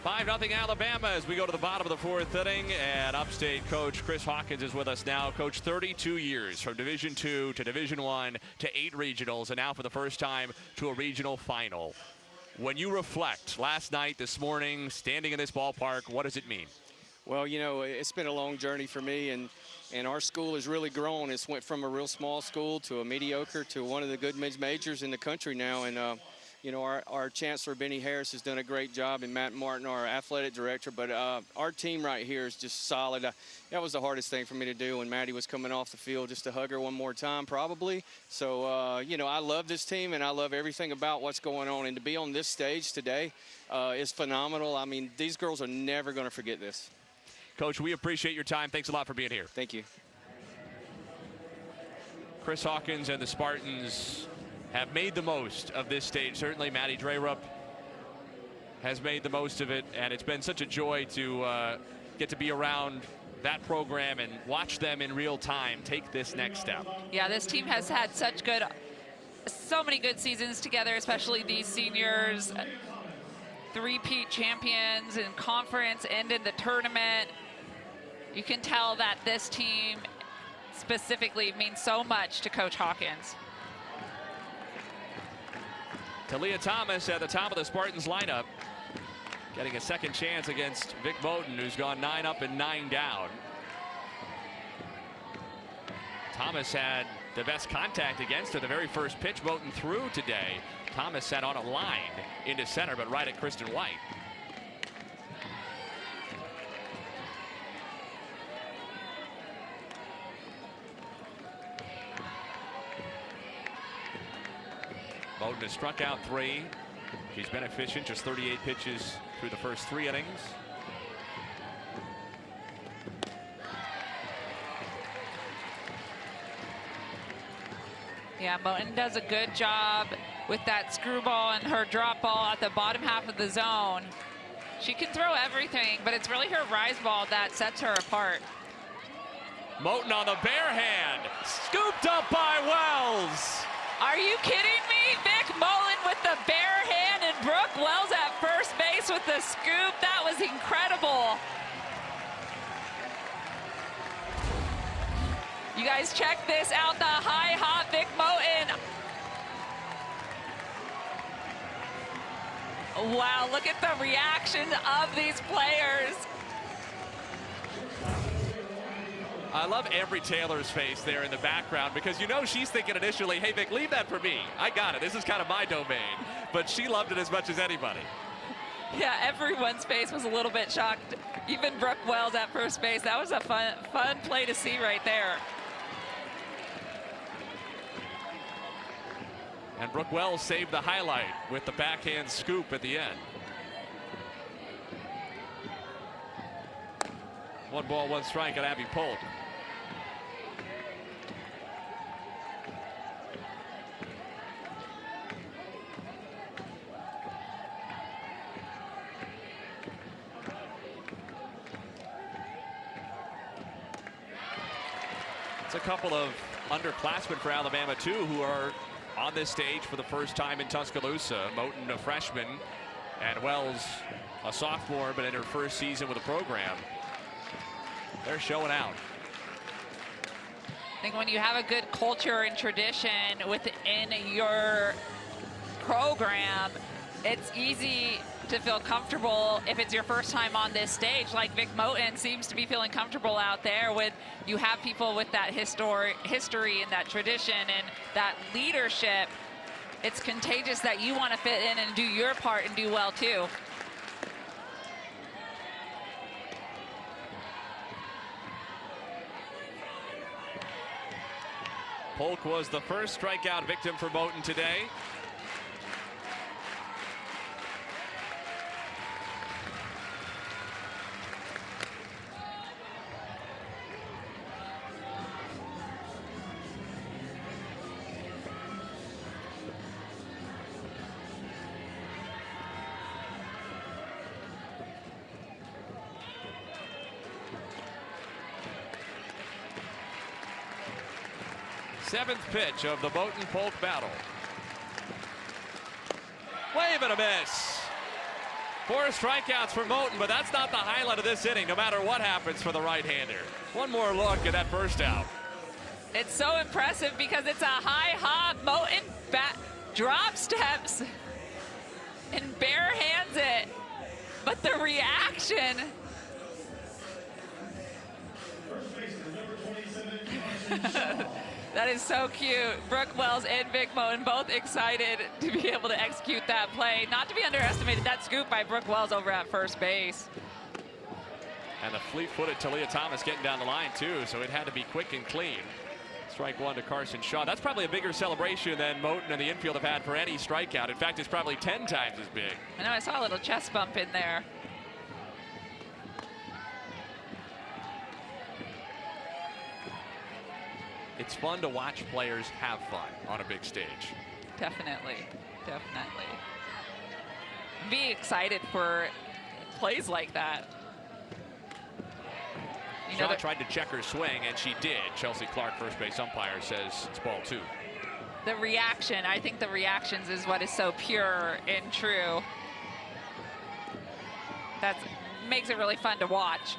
Five-0 Alabama as we go to the bottom of the 4th inning, and Upstate coach Chris Hawkins is with us now. Coach, 32 years from Division II to Division I to 8 regionals, and now for the first time to a regional final. When you reflect last night, this morning, standing in this ballpark, what does it mean? Well, you know, it's been a long journey for me, and our school has really grown. It's went from a real small school to a mediocre to one of the good mid-majors in the country now, and you know, our chancellor, Benny Harris, has done a great job, and Matt Martin, our athletic director. But our team right here is just solid. That was the hardest thing for me to do when Maddie was coming off the field, just to hug her one more time, probably. So, you know, I love this team, and I love everything about what's going on. And to be on this stage today is phenomenal. I mean, these girls are never going to forget this. Coach, we appreciate your time. Thanks a lot for being here. Thank you. Chris Hawkins and the Spartans have made the most of this stage. Certainly Maddie Dreyerup has made the most of it, and it's been such a joy to get to be around that program and watch them in real time take this next step. Yeah, this team has had so many good seasons together, especially these seniors. 3-peat champions in conference and in the tournament. You can tell that this team specifically means so much to Coach Hawkins. Talia Thomas at the top of the Spartans lineup, getting a second chance against Vic Moten, who's gone 9 up and 9 down. Thomas had the best contact against her the very first pitch Moten threw today. Thomas sat on a line into center, but right at Kristen White. Moten has struck out 3. She's been efficient, just 38 pitches through the first 3 innings. Yeah, Moten does a good job with that screwball and her drop ball at the bottom half of the zone. She can throw everything, but it's really her rise ball that sets her apart. Moten on the bare hand, scooped up by Wells. Are you kidding me? Vic Mullen with the bare hand and Brooke Wells at first base with the scoop. That was incredible. You guys check this out, the high hop Vic Moten. Wow, look at the reaction of these players. I love Ambry Taylor's face there in the background because you know she's thinking initially, hey Vic, leave that for me. I got it, this is kind of my domain. But she loved it as much as anybody. Yeah, everyone's face was a little bit shocked. Even Brooke Wells at first base. That was a fun play to see right there. And Brooke Wells saved the highlight with the backhand scoop at the end. 1 ball, 1 strike on Abby Polk. It's a couple of underclassmen for Alabama too who are on this stage for the first time in Tuscaloosa. Moten, a freshman, and Wells, a sophomore, but in her first season with the program. They're showing out. I think when you have a good culture and tradition within your program, it's easy to feel comfortable if it's your first time on this stage. Like Vic Moten seems to be feeling comfortable out there with, you have people with that history and that tradition and that leadership. It's contagious that you want to fit in and do your part and do well too. Polk was the first strikeout victim for Moten today. Seventh pitch of the Moten-Polk battle. Wave and a miss. 4 strikeouts for Moten, but that's not the highlight of this inning, no matter what happens for the right-hander. One more look at that first out. It's so impressive because it's a high hop. Moten drop steps and bare hands it. But the reaction. That is so cute. Brooke Wells and Vic Moten both excited to be able to execute that play. Not to be underestimated, that scoop by Brooke Wells over at first base. And the fleet-footed Talia Thomas getting down the line too, so it had to be quick and clean. Strike 1 to Carson Shaw. That's probably a bigger celebration than Moten and the infield have had for any strikeout. In fact, it's probably 10 times as big. I know, I saw a little chest bump in there. It's fun to watch players have fun on a big stage. Definitely, definitely. Be excited for plays like that. You Shaw tried to check her swing, and she did. Chelsea Clark, first base umpire, says it's ball 2. The reaction, I think the reactions is what is so pure and true. That makes it really fun to watch.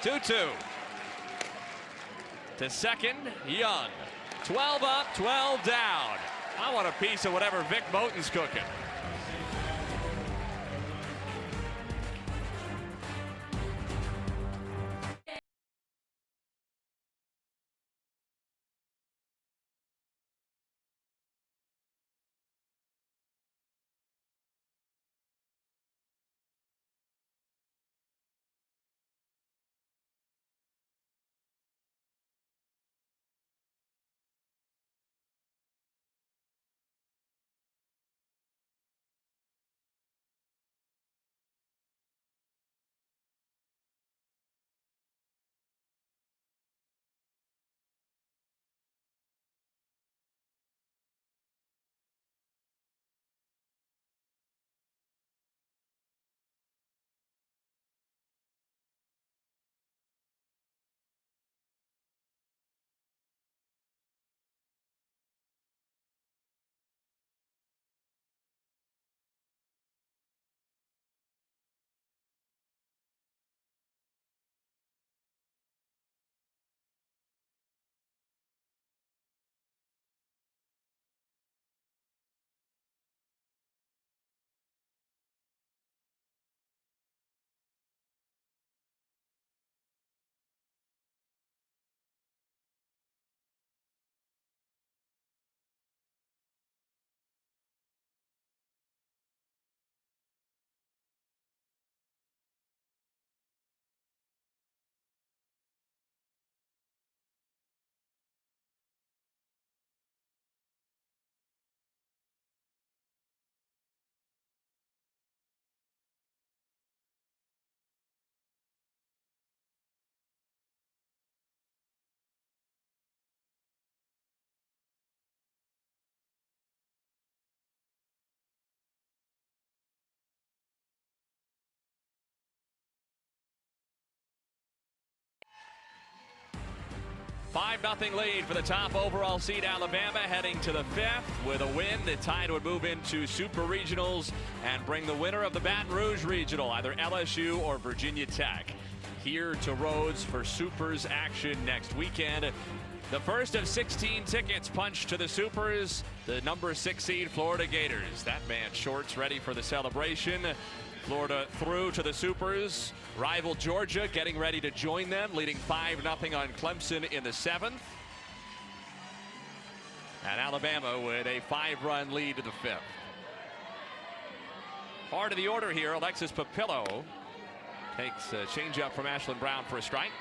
Two-two. To second, Young. 12 up, 12 down. I want a piece of whatever Vic Moten's cooking. 5-0 lead for the top overall seed Alabama, heading to the 5th. With a win, the Tide would move into Super Regionals and bring the winner of the Baton Rouge Regional, either LSU or Virginia Tech, here to Rhodes for Supers action next weekend. The first of 16 tickets punched to the Supers, the number 6 seed Florida Gators. That man Shorts ready for the celebration. Florida through to the Supers. Rival Georgia getting ready to join them, leading 5-0 on Clemson in the 7th. And Alabama with a 5-run lead to the 5th. Part of the order here, Alexis Papillo takes a changeup from Ashlyn Brown for a strike.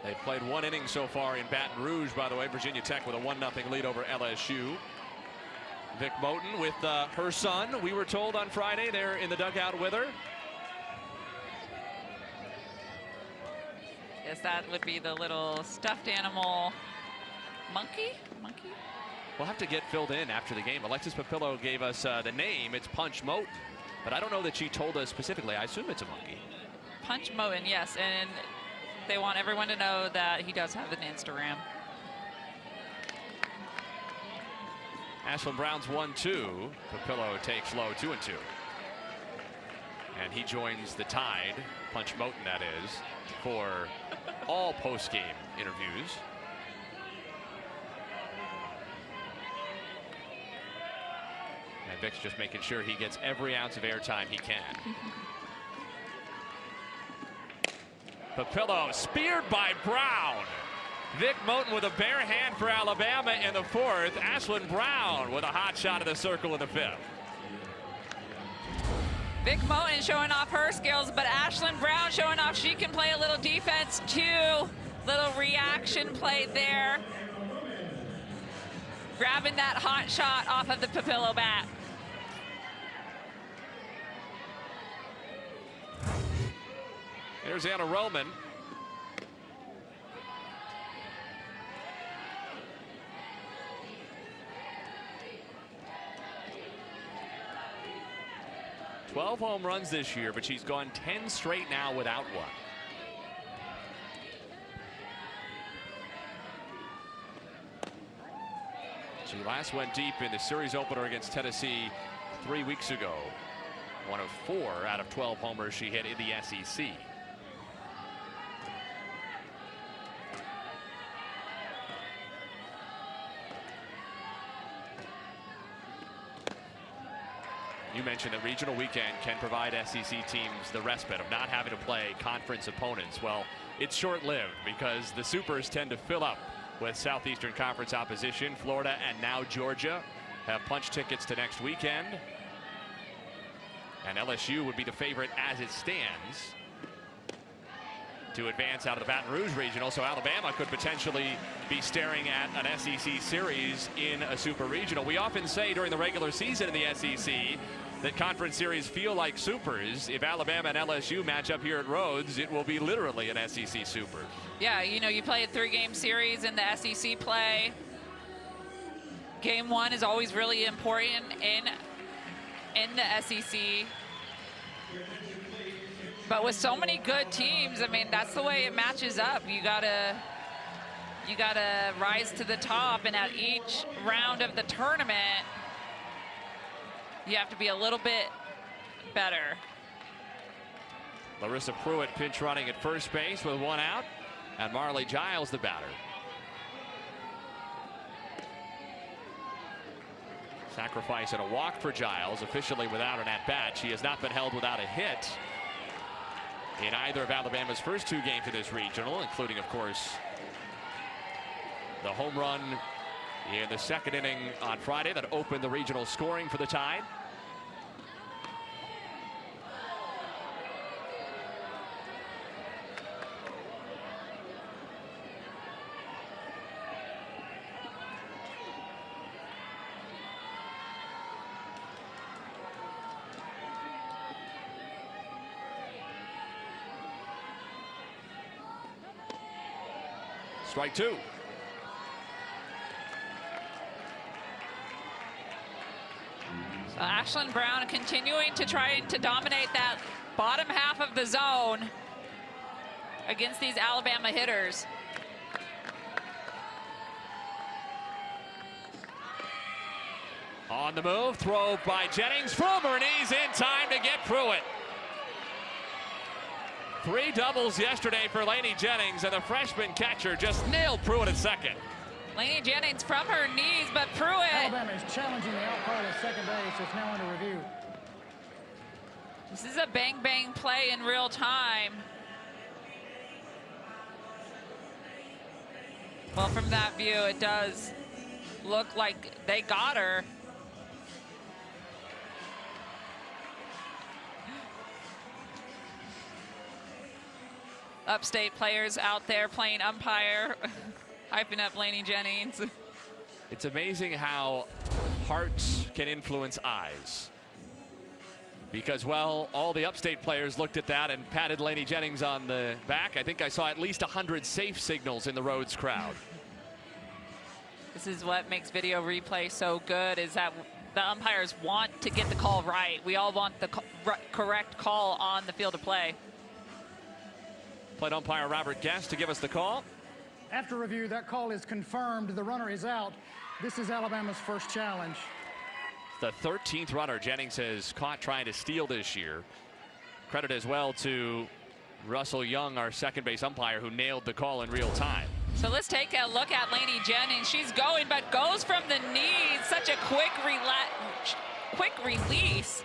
They played 1 inning so far in Baton Rouge, by the way. Virginia Tech with a 1-0 lead over LSU. Vic Moten with her son, we were told on Friday, they're in the dugout with her. Yes, that would be the little stuffed animal monkey? We'll have to get filled in after the game. Alexis Papillo gave us the name. It's Punch Moten. But I don't know that she told us specifically. I assume it's a monkey. Punch Moten, yes. And they want everyone to know that he does have an Instagram. Ashlyn Brown's 1-2. Papillo takes low 2-2. And he joins the Tide, Punch Moten that is, for all post-game interviews. And Vic's just making sure he gets every ounce of airtime he can. Papillo speared by Brown. Vic Moten with a bare hand for Alabama in the 4th. Ashlyn Brown with a hot shot of the circle in the 5th. Vic Moten showing off her skills, but Ashlyn Brown showing off she can play a little defense too. Little reaction play there. Grabbing that hot shot off of the Papillo bat. There's Anna Roman. "12 home runs this year, but she's gone 10 straight now without one." She last went deep in the series opener against Tennessee 3 weeks ago. One of 4 out of 12 homers she hit in the SEC. You mentioned that regional weekend can provide SEC teams the respite of not having to play conference opponents. Well, it's short-lived because the Supers tend to fill up with Southeastern Conference opposition. Florida and now Georgia have punch tickets to next weekend. And LSU would be the favorite as it stands to advance out of the Baton Rouge Regional. So Alabama could potentially be staring at an SEC series in a Super Regional. We often say during the regular season in the SEC that conference series feel like supers. If Alabama and LSU match up here at Rhodes, it will be literally an SEC super. Yeah, you know, you play a 3-game series in the SEC play. Game 1 is always really important in the SEC. But with so many good teams, I mean, that's the way it matches up. You gotta rise to the top, and at each round of the tournament, you have to be a little bit better. Larissa Pruitt pinch running at first base with 1 out, and Marley Giles the batter. Sacrifice and a walk for Giles, officially without an at-bat. She has not been held without a hit in either of Alabama's first 2 games of this regional, including, of course, the home run in the 2nd inning on Friday that opened the regional scoring for the Tide. Strike 2. So Ashlyn Brown continuing to try to dominate that bottom half of the zone against these Alabama hitters. On the move, throw by Jennings. Frumer, and he's in time to get Pruitt. 3 doubles yesterday for Lainey Jennings, and the freshman catcher just nailed Pruitt at second. Lainey Jennings from her knees, but Pruitt. Alabama is challenging the out part of second base. It's now under review. This is a bang-bang play in real time. Well, from that view, it does look like they got her. Upstate players out there playing umpire, hyping up Lainey Jennings. It's amazing how hearts can influence eyes. Because, well, all the Upstate players looked at that and patted Lainey Jennings on the back. I think I saw at least 100 safe signals in the Rhodes crowd. This is what makes video replay so good, is that the umpires want to get the call right. We all want the correct call on the field of play. Plate umpire Robert Guest to give us the call. After review, that call is confirmed. The runner is out. This is Alabama's first challenge. The 13th runner Jennings has caught trying to steal this year. Credit as well to Russell Young, our second base umpire, who nailed the call in real time. So let's take a look at Lainey Jennings. She's going, but goes from the knees. Such a quick release.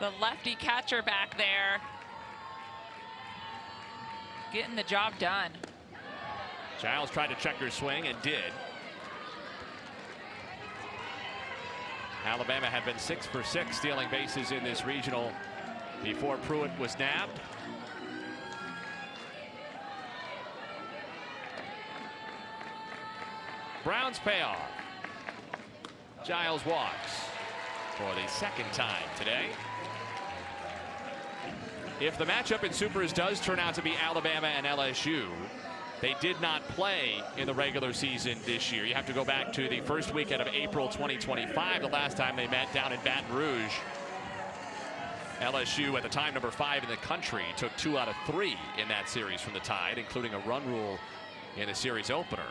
The lefty catcher back there getting the job done. Giles tried to check her swing and did. Alabama had been 6 for 6 stealing bases in this regional before Pruitt was nabbed. Brown's payoff. Giles walks for the second time today. If the matchup in Supers does turn out to be Alabama and LSU, they did not play in the regular season this year. You have to go back to the first weekend of April 2025, the last time they met down in Baton Rouge. LSU, at the time number 5 in the country, took 2 out of 3 in that series from the Tide, including a run rule in the series opener.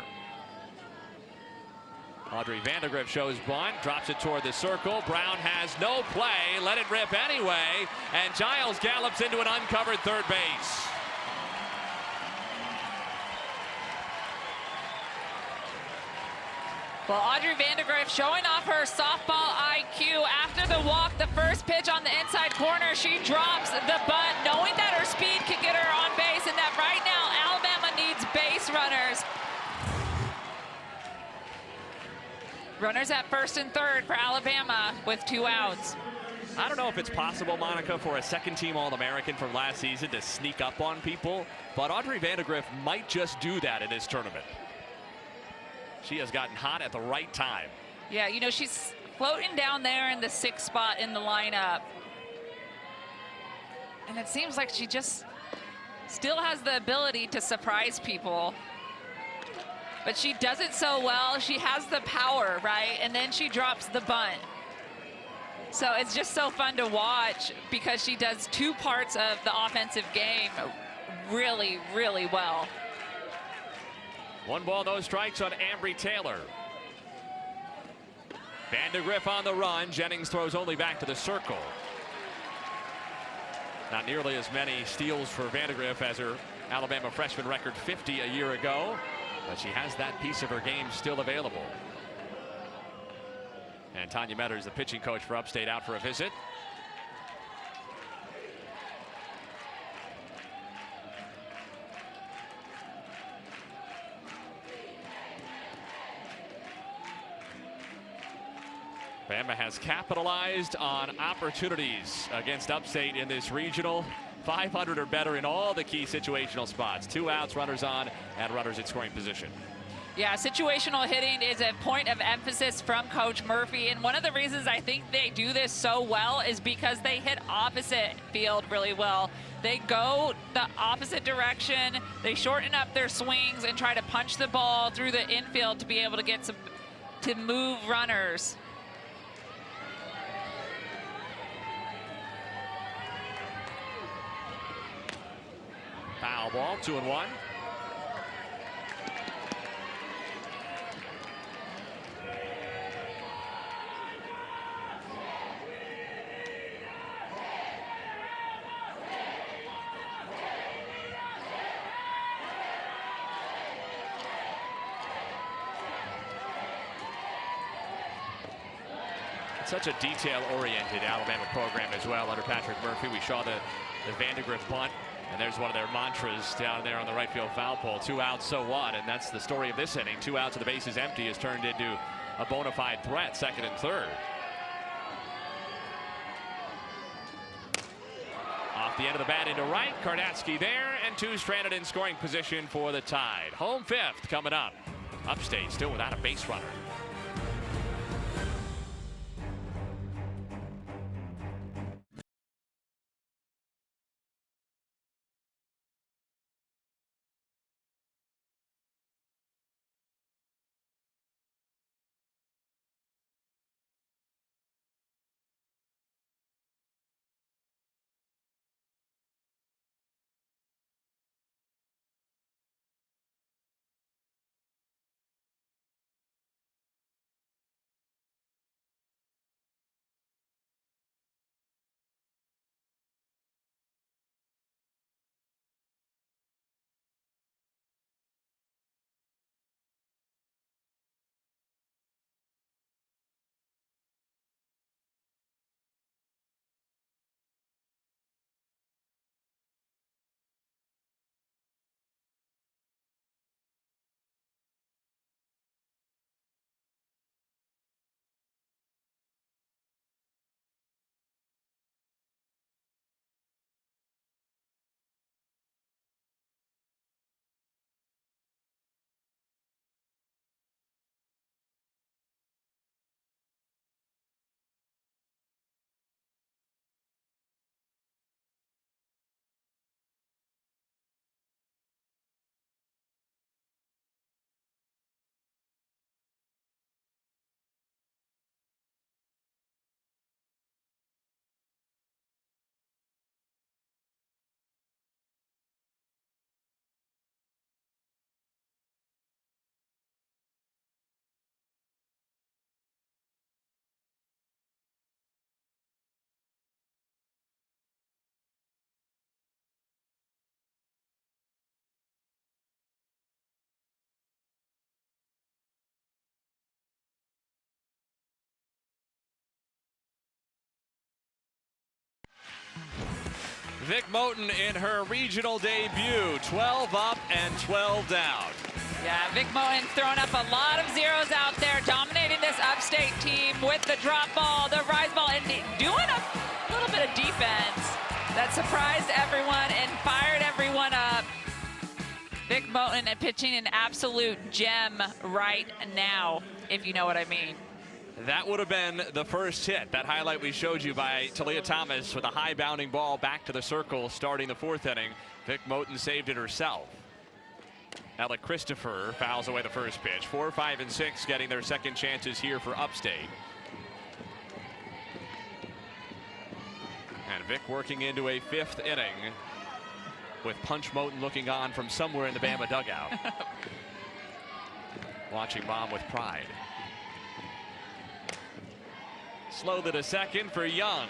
Audrey Vandegrift shows bunt, drops it toward the circle. Brown has no play, let it rip anyway, and Giles gallops into an uncovered third base. Well, Audrey Vandegrift showing off her softball IQ. After the walk, the first pitch on the inside corner, she drops the bunt, knowing that her speed can get her on base, and that right now Alabama needs base runners. Runners at first and third for Alabama with 2 outs. I don't know if it's possible, Monica, for a second-team All-American from last season to sneak up on people, but Audrey Vandegrift might just do that in this tournament. She has gotten hot at the right time. Yeah, you know, she's floating down there in the 6th spot in the lineup. And it seems like she just still has the ability to surprise people. But she does it so well. She has the power, right? And then she drops the bunt. So it's just so fun to watch because she does 2 parts of the offensive game really, really well. 1 ball, no strikes on Ambry Taylor. Vandegrift on the run. Jennings throws only back to the circle. Not nearly as many steals for Vandegrift as her Alabama freshman record 50 a year ago. But she has that piece of her game still available. And Tanya Metters, the pitching coach for Upstate, out for a visit. Bama has capitalized on opportunities against Upstate in this regional. 500 or better in all the key situational spots. 2 outs, runners on, and runners in scoring position. Yeah, situational hitting is a point of emphasis from Coach Murphy. And one of the reasons I think they do this so well is because they hit opposite field really well. They go the opposite direction. They shorten up their swings and try to punch the ball through the infield to be able to get to move runners. Foul ball, 2-1. Such a detail-oriented Alabama program as well under Patrick Murphy. We saw the Vandegrift punt, and there's one of their mantras down there on the right field foul pole. 2 outs, so what? And that's the story of this inning. 2 outs and the base is empty has turned into a bona fide threat, second and third. Off the end of the bat into right, Kardatsky there, and 2 stranded in scoring position for the Tide. Home fifth coming up. Upstate still without a base runner. Vic Moten in her regional debut, 12 up and 12 down. Yeah, Vic Moten's throwing up a lot of zeros out there, dominating this Upstate team with the drop ball, the rise ball, and doing a little bit of defense that surprised everyone and fired everyone up. Vic Moten pitching an absolute gem right now, if you know what I mean. That would have been the first hit. That highlight we showed you by Talia Thomas with a high bounding ball back to the circle starting the fourth inning. Vic Moten saved it herself. Alec Christopher fouls away the first pitch. 4, 5, and 6 getting their second chances here for Upstate. And Vic working into a fifth inning with Punch Moten looking on from somewhere in the Bama dugout. Watching Mom with pride. Slow to second for Young.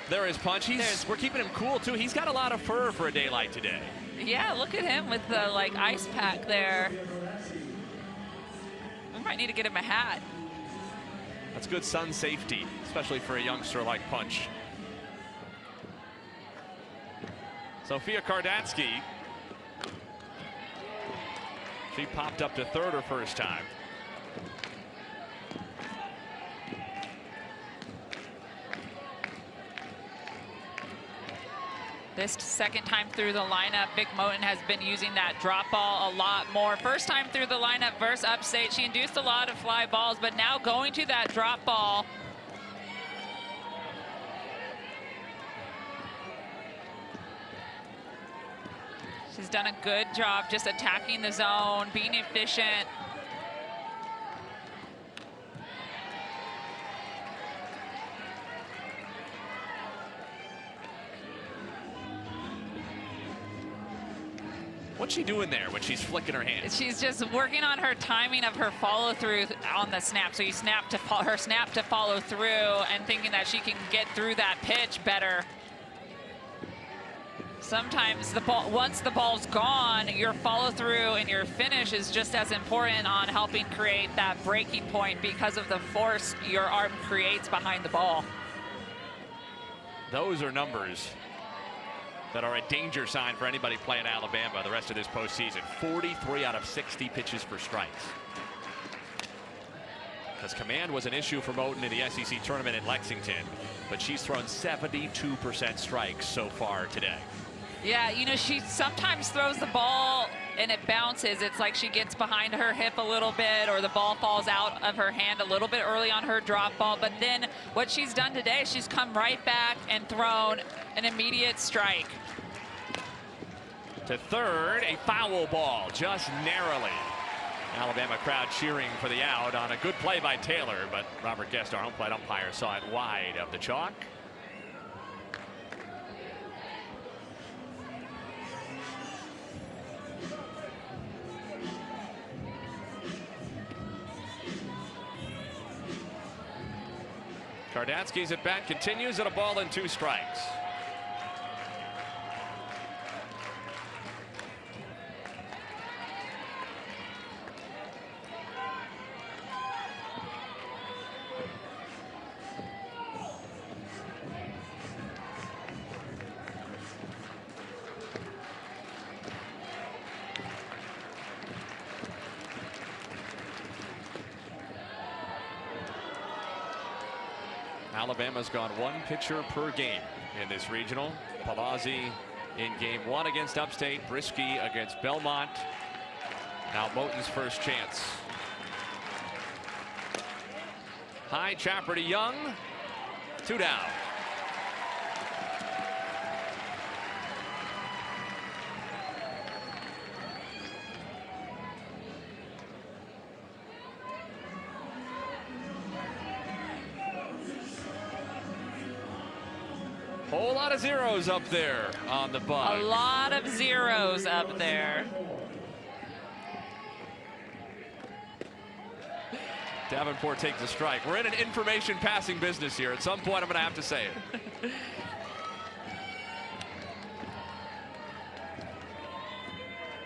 There is Punch. We're keeping him cool too. He's got a lot of fur for a day like today. Yeah, look at him with the ice pack there. We might need to get him a hat. That's good sun safety, especially for a youngster like Punch. Sophia Kardatsky. She popped up to third her first time. This second time through the lineup, Vic Moten has been using that drop ball a lot more. First time through the lineup versus Upstate, she induced a lot of fly balls, but now going to that drop ball. She's done a good job just attacking the zone, being efficient. What's she doing there when she's flicking her hands? She's just working on her timing of her follow through on the snap. So you snap to her snap to follow through, and thinking that she can get through that pitch better. Sometimes the ball, once the ball's gone, your follow through and your finish is just as important on helping create that breaking point because of the force your arm creates behind the ball. Those are numbers that are a danger sign for anybody playing Alabama the rest of this postseason. 43 out of 60 pitches for strikes. Because command was an issue for Moten in the SEC tournament in Lexington, but she's thrown 72% strikes so far today. Yeah, you know, she sometimes throws the ball and it bounces. It's like she gets behind her hip a little bit, or the ball falls out of her hand a little bit early on her drop ball. But then what she's done today, she's come right back and thrown an immediate strike. To third, a foul ball, just narrowly. Alabama crowd cheering for the out on a good play by Taylor, but Robert Guest, our home plate umpire, saw it wide of the chalk. Kardatsky's at bat, continues at a ball and 2 strikes. Alabama's gone 1 pitcher per game in this regional. Palazzi in game 1 against Upstate, Brisky against Belmont. Now Moten's first chance. High chopper to Young, 2 down. Whole lot of zeros up there on the bug. A lot of zeros up there. Davenport takes a strike. We're in an information passing business here. At some point, I'm going to have to say it.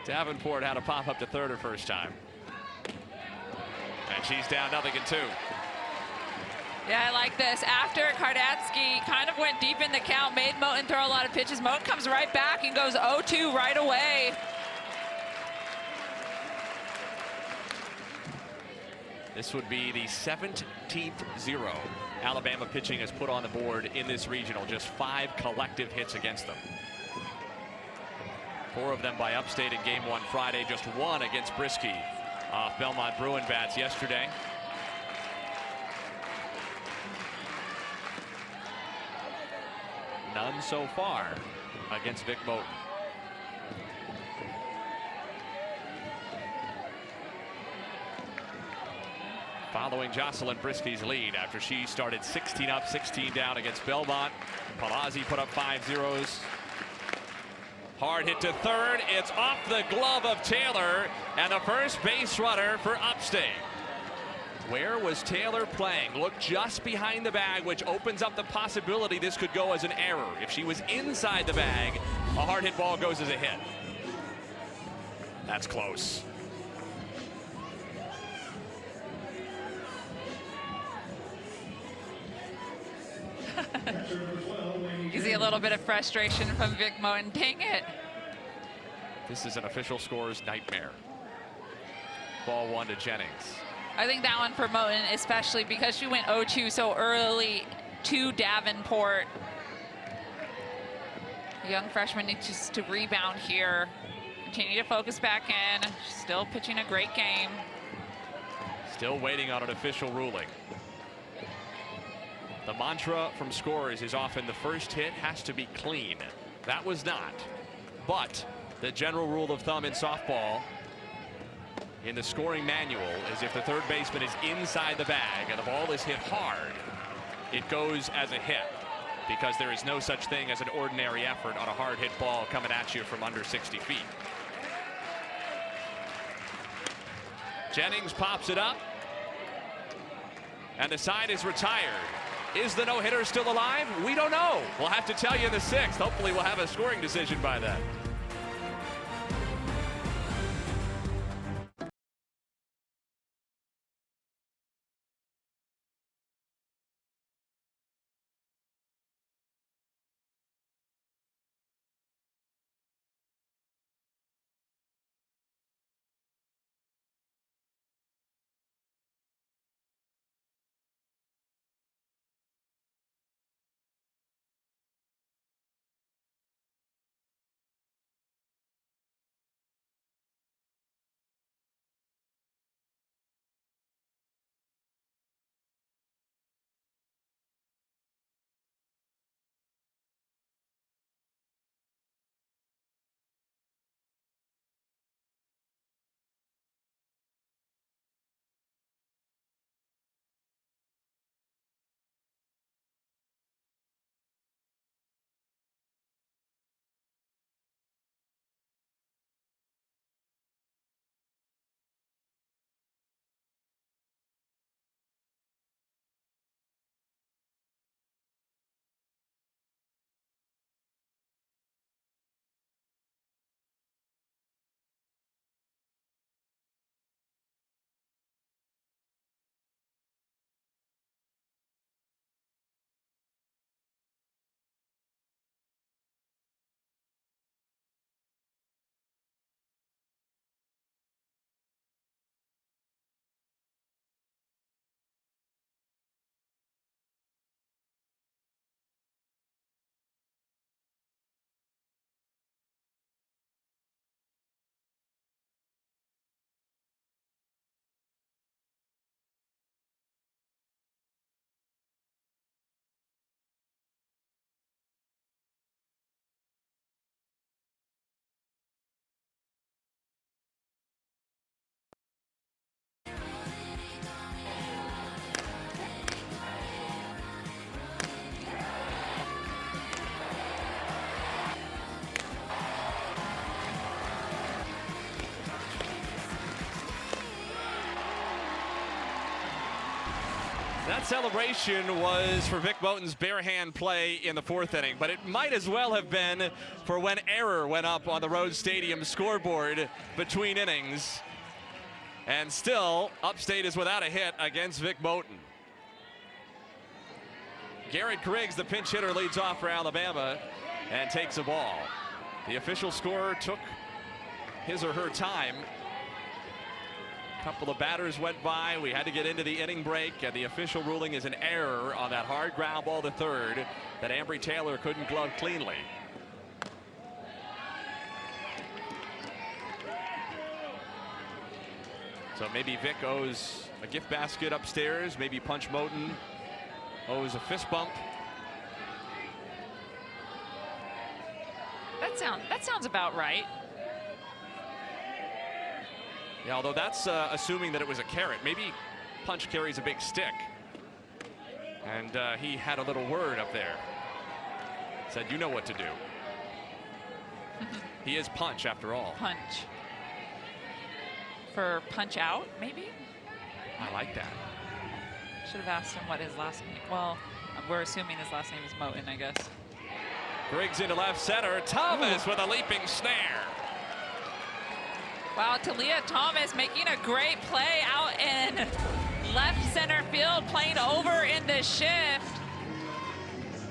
Davenport had a pop up to third her first time. And she's down 0-2. Yeah, I like this. After Kardatsky kind of went deep in the count, made Moten throw a lot of pitches, Moten comes right back and goes 0-2 right away. This would be the 17th zero Alabama pitching has put on the board in this regional. Just 5 collective hits against them. 4 of them by Upstate in game 1 Friday. Just 1 against Brisky off Belmont Bruin bats yesterday. None so far against Vic Moten. Following Jocelyn Brisky's lead after she started 16 up, 16 down against Belmont. Palazzi put up 5 zeros. Hard hit to third. It's off the glove of Taylor, and the first base runner for Upstate. Where was Taylor playing? Looked just behind the bag, which opens up the possibility this could go as an error. If she was inside the bag, a hard hit ball goes as a hit. That's close. You see a little bit of frustration from Vic Moten. Dang it. This is an official scores nightmare. Ball 1 to Jennings. I think that one for Moten, especially because she went 0-2 so early to Davenport. The young freshman needs just to rebound here. Continue to focus back in. Still pitching a great game. Still waiting on an official ruling. The mantra from scorers is often the first hit has to be clean. That was not. But The general rule of thumb in softball in the scoring manual is if the third baseman is inside the bag and the ball is hit hard, it goes as a hit, because there is no such thing as an ordinary effort on a hard hit ball coming at you from under 60 feet. Jennings pops it up, and the side is retired. Is the no-hitter still alive? We don't know. We'll have to tell you in the 6th. Hopefully we'll have a scoring decision by then. That celebration was for Vic Moten's bare hand play in the 4th inning, but it might as well have been for when error went up on the Rhodes Stadium scoreboard between innings. And still, Upstate is without a hit against Vic Moten. Garrett Griggs, the pinch hitter, leads off for Alabama and takes a ball. The official scorer took his or her time. Couple of batters went by. We had to get into the inning break, and the official ruling is an error on that hard ground ball to third that Ambry Taylor couldn't glove cleanly. So maybe Vic owes a gift basket upstairs. Maybe Punch Moten owes a fist bump. That sounds about right. Yeah, although that's assuming that it was a carrot. Maybe Punch carries a big stick. And he had a little word up there. Said, you know what to do. He is Punch after all. Punch. For punch out, maybe? I like that. Should have asked him what his last name. Well, we're assuming his last name is Moten, I guess. Griggs into left center. Thomas with a leaping snare. Wow, Talia Thomas making a great play out in left center field, playing over in the shift,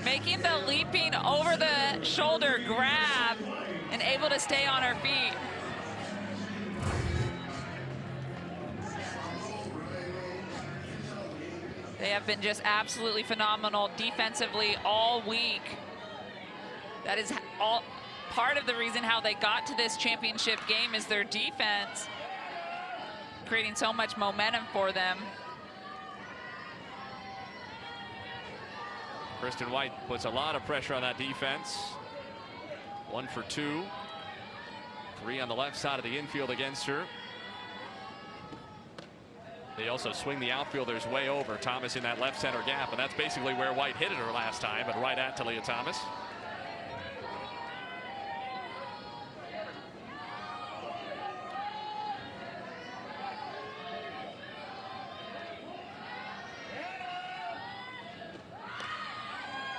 making the leaping over the shoulder grab and able to stay on her feet. They have been just absolutely phenomenal defensively all week. That is all part of the reason how they got to this championship game, is their defense, creating so much momentum for them. Kristen White puts a lot of pressure on that defense. 1 for 2. 3 on the left side of the infield against her. They also swing the outfielders way over. Thomas in that left center gap, and that's basically where White hit it her last time, but right at Talia Thomas.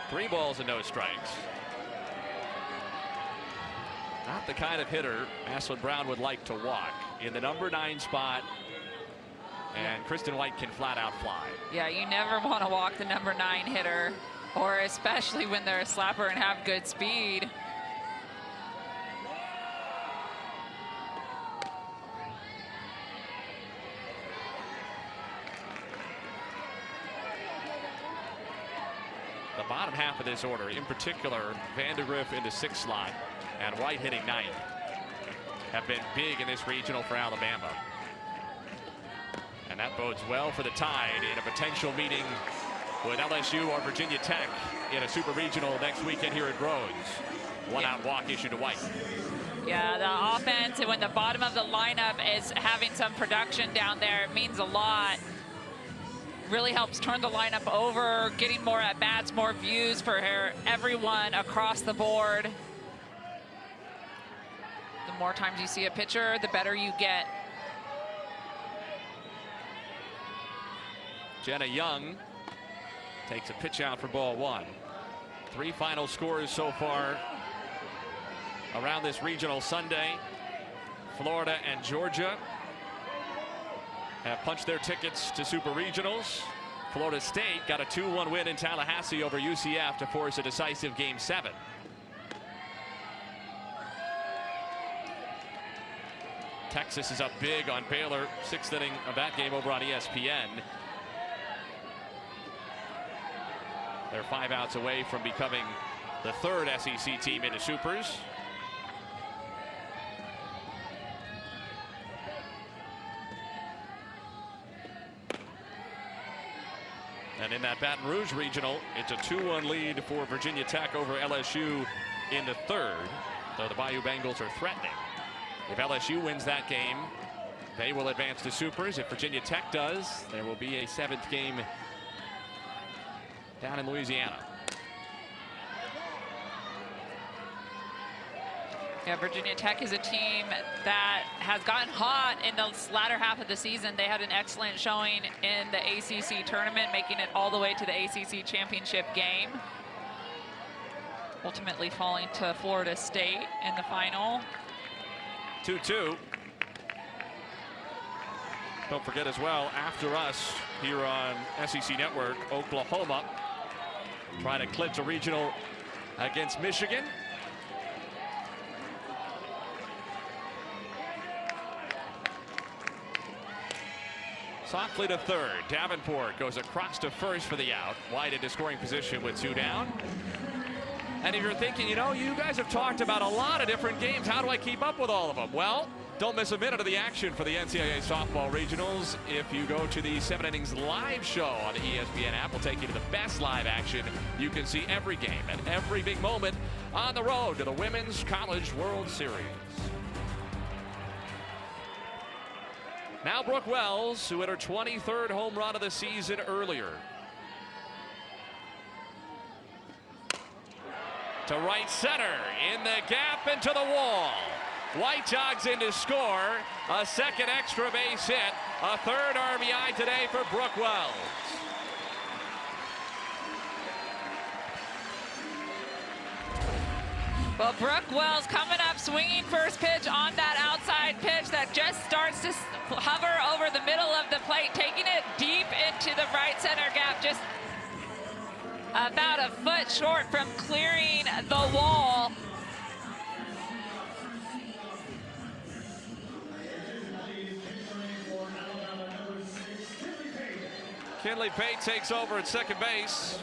Three balls and no strikes. Not the kind of hitter Ashlyn Brown would like to walk in the number 9 spot. And Kristen White can flat out fly. Yeah, you never want to walk the number 9 hitter, or especially when they're a slapper and have good speed. The bottom half of this order, in particular, Vandergriff in the 6th slot and White hitting 9th, have been big in this regional for Alabama. And that bodes well for the Tide in a potential meeting with LSU or Virginia Tech in a super regional next weekend here at Rhodes. One-out walk issued to White. Yeah, the offense, and when the bottom of the lineup is having some production down there, it means a lot. Really helps turn the lineup over, getting more at-bats, more views for everyone across the board. The more times you see a pitcher, the better you get. Jenna Young takes a pitch out for ball 1. 3 final scores so far around this regional Sunday. Florida and Georgia have punched their tickets to super regionals. Florida State got a 2-1 win in Tallahassee over UCF to force a decisive Game 7. Texas is up big on Baylor. 6th inning of that game over on ESPN. They're 5 outs away from becoming the 3rd SEC team into supers. And in that Baton Rouge regional, it's a 2-1 lead for Virginia Tech over LSU in the 3rd, though the Bayou Bengals are threatening. If LSU wins that game, they will advance to supers. If Virginia Tech does, there will be a 7th game down in Louisiana. Yeah, Virginia Tech is a team that has gotten hot in the latter half of the season. They had an excellent showing in the ACC tournament, making it all the way to the ACC championship game. Ultimately falling to Florida State in the final. 2-2. Don't forget as well, after us here on SEC Network, Oklahoma trying to clinch a regional against Michigan. Softly to 3rd. Davenport goes across to 1st for the out. White into scoring position with 2 down. And if you're thinking, you know, you guys have talked about a lot of different games. How do I keep up with all of them? Well, don't miss a minute of the action for the NCAA softball regionals. If you go to the 7 Innings live show on the ESPN app, we'll take you to the best live action. You can see every game and every big moment on the road to the Women's College World Series. Now Brooke Wells, who hit her 23rd home run of the season earlier. To right center, in the gap and to the wall. White jogs in to score. A 2nd extra base hit. A 3rd RBI today for Brooke Wells. Well, Brooke Wells coming up, swinging first pitch on that outside pitch that just starts to hover over the middle of the plate, taking it deep into the right center gap, just about a foot short from clearing the wall. Kinley Pate takes over at second base.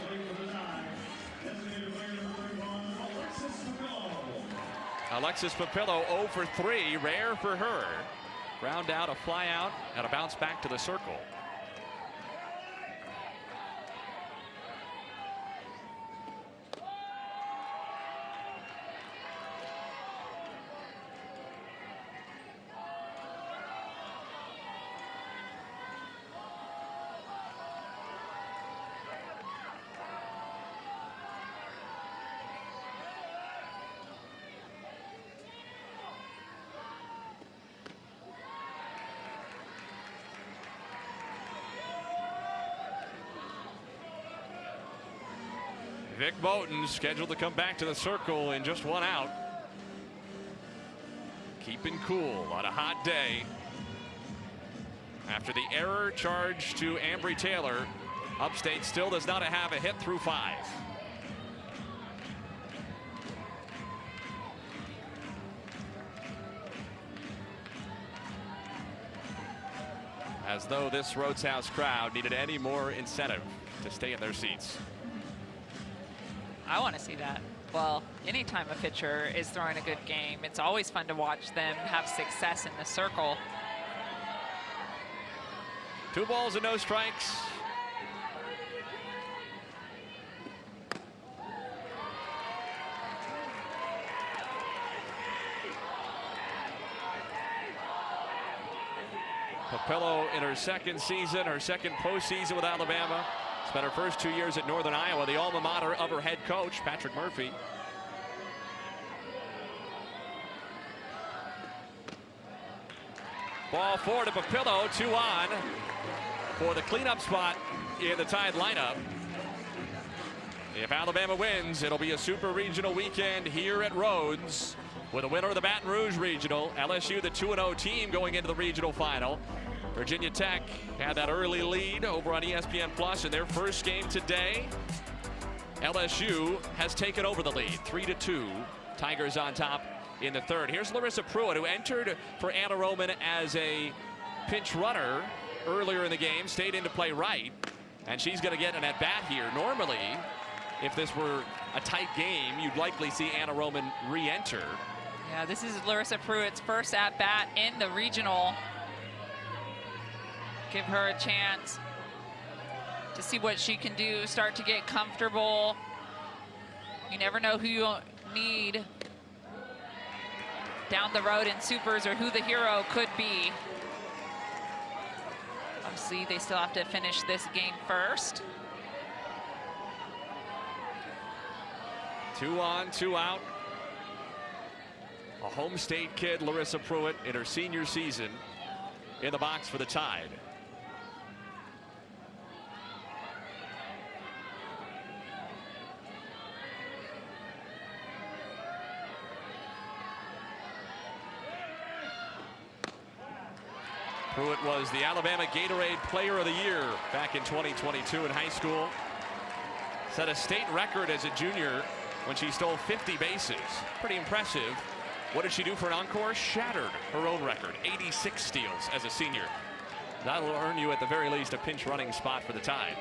Alexis Papillo 0 for 3, rare for her. Ground out, a fly out, and a bounce back to the circle. Vic Moten scheduled to come back to the circle in just 1 out. Keeping cool on a hot day. After the error charge to Ambry Taylor, Upstate still does not have a hit through 5. As though this Rhodes House crowd needed any more incentive to stay in their seats. I want to see that. Well, anytime a pitcher is throwing a good game, it's always fun to watch them have success in the circle. 2 balls and no strikes. Papillo in her second season, her second postseason with Alabama. Spent her first 2 years at Northern Iowa, the alma mater of her head coach, Patrick Murphy. Ball 4 to Papillo, 2 on for the cleanup spot in the Tide lineup. If Alabama wins, it'll be a super regional weekend here at Rhodes with a winner of the Baton Rouge Regional. LSU, the 2-0 team going into the regional final. Virginia Tech had that early lead over on ESPN Plus in their first game today. LSU has taken over the lead, 3-2. Tigers on top in the third. Here's Larissa Pruitt, who entered for Anna Roman as a pinch runner earlier in the game, stayed in to play right, and she's going to get an at-bat here. Normally, if this were a tight game, you'd likely see Anna Roman re-enter. Yeah, this is Larissa Pruitt's first at-bat in the regional. Give her a chance to see what she can do, start to get comfortable. You never know who you need down the road in supers or who the hero could be. Obviously, they still have to finish this game first. 2 on, 2 out. A home state kid, Larissa Pruitt, in her senior season in the box for the Tide. Pruitt was the Alabama Gatorade Player of the Year back in 2022 in high school. Set a state record as a junior when she stole 50 bases. Pretty impressive. What did she do for an encore? Shattered her own record, 86 steals as a senior. That'll earn you at the very least a pinch running spot for the Tide.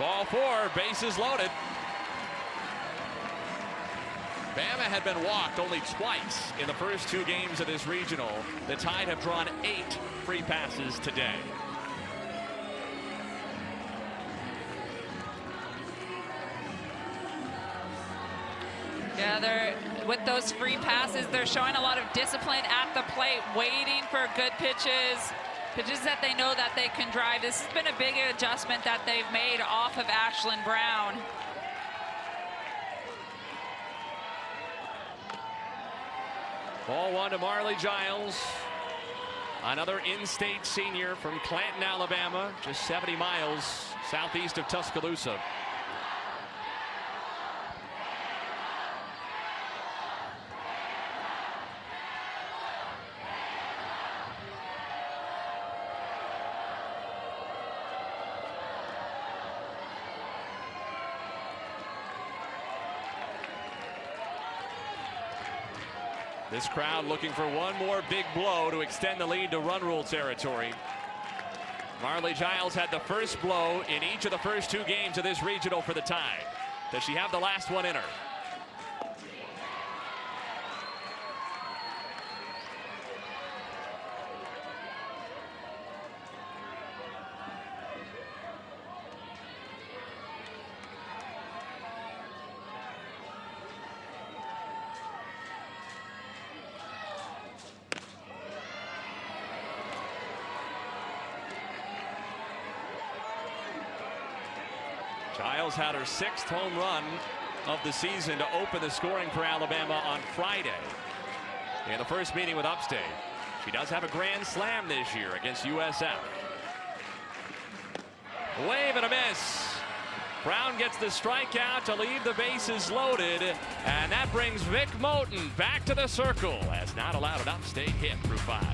Ball 4, bases loaded. Bama had been walked only twice in the first 2 games of this regional. The Tide have drawn 8 free passes today. Yeah, with those free passes, they're showing a lot of discipline at the plate, waiting for good pitches, pitches that they know that they can drive. This has been a big adjustment that they've made off of Ashlyn Brown. Ball 1 to Marley Giles, another in-state senior from Clanton, Alabama, just 70 miles southeast of Tuscaloosa. This crowd looking for one more big blow to extend the lead to run rule territory. Marley Giles had the first blow in each of the first 2 games of this regional for the Tide. Does she have the last one in her? Giles had her 6th home run of the season to open the scoring for Alabama on Friday in the first meeting with Upstate. She does have a grand slam this year against USF. Wave and a miss. Brown gets the strikeout to leave the bases loaded, and that brings Vic Moten back to the circle as not allowed an Upstate hit through 5.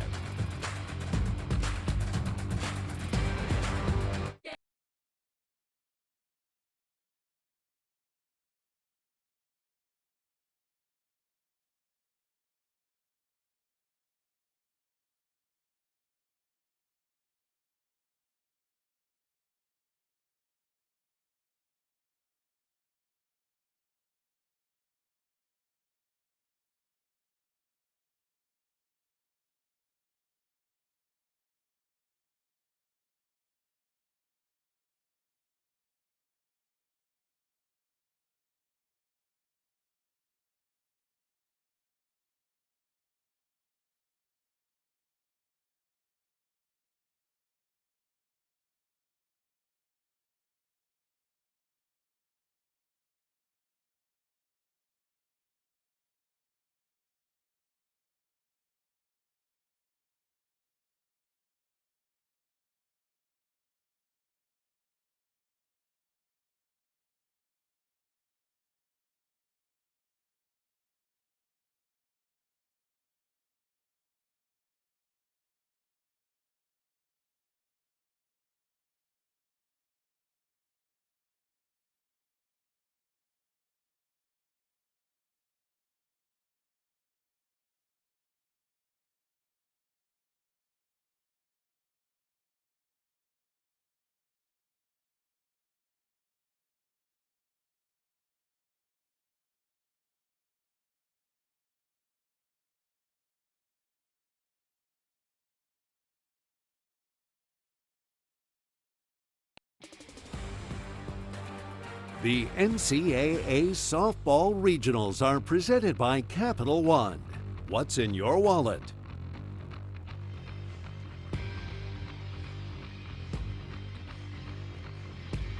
The NCAA Softball Regionals are presented by Capital One. What's in your wallet?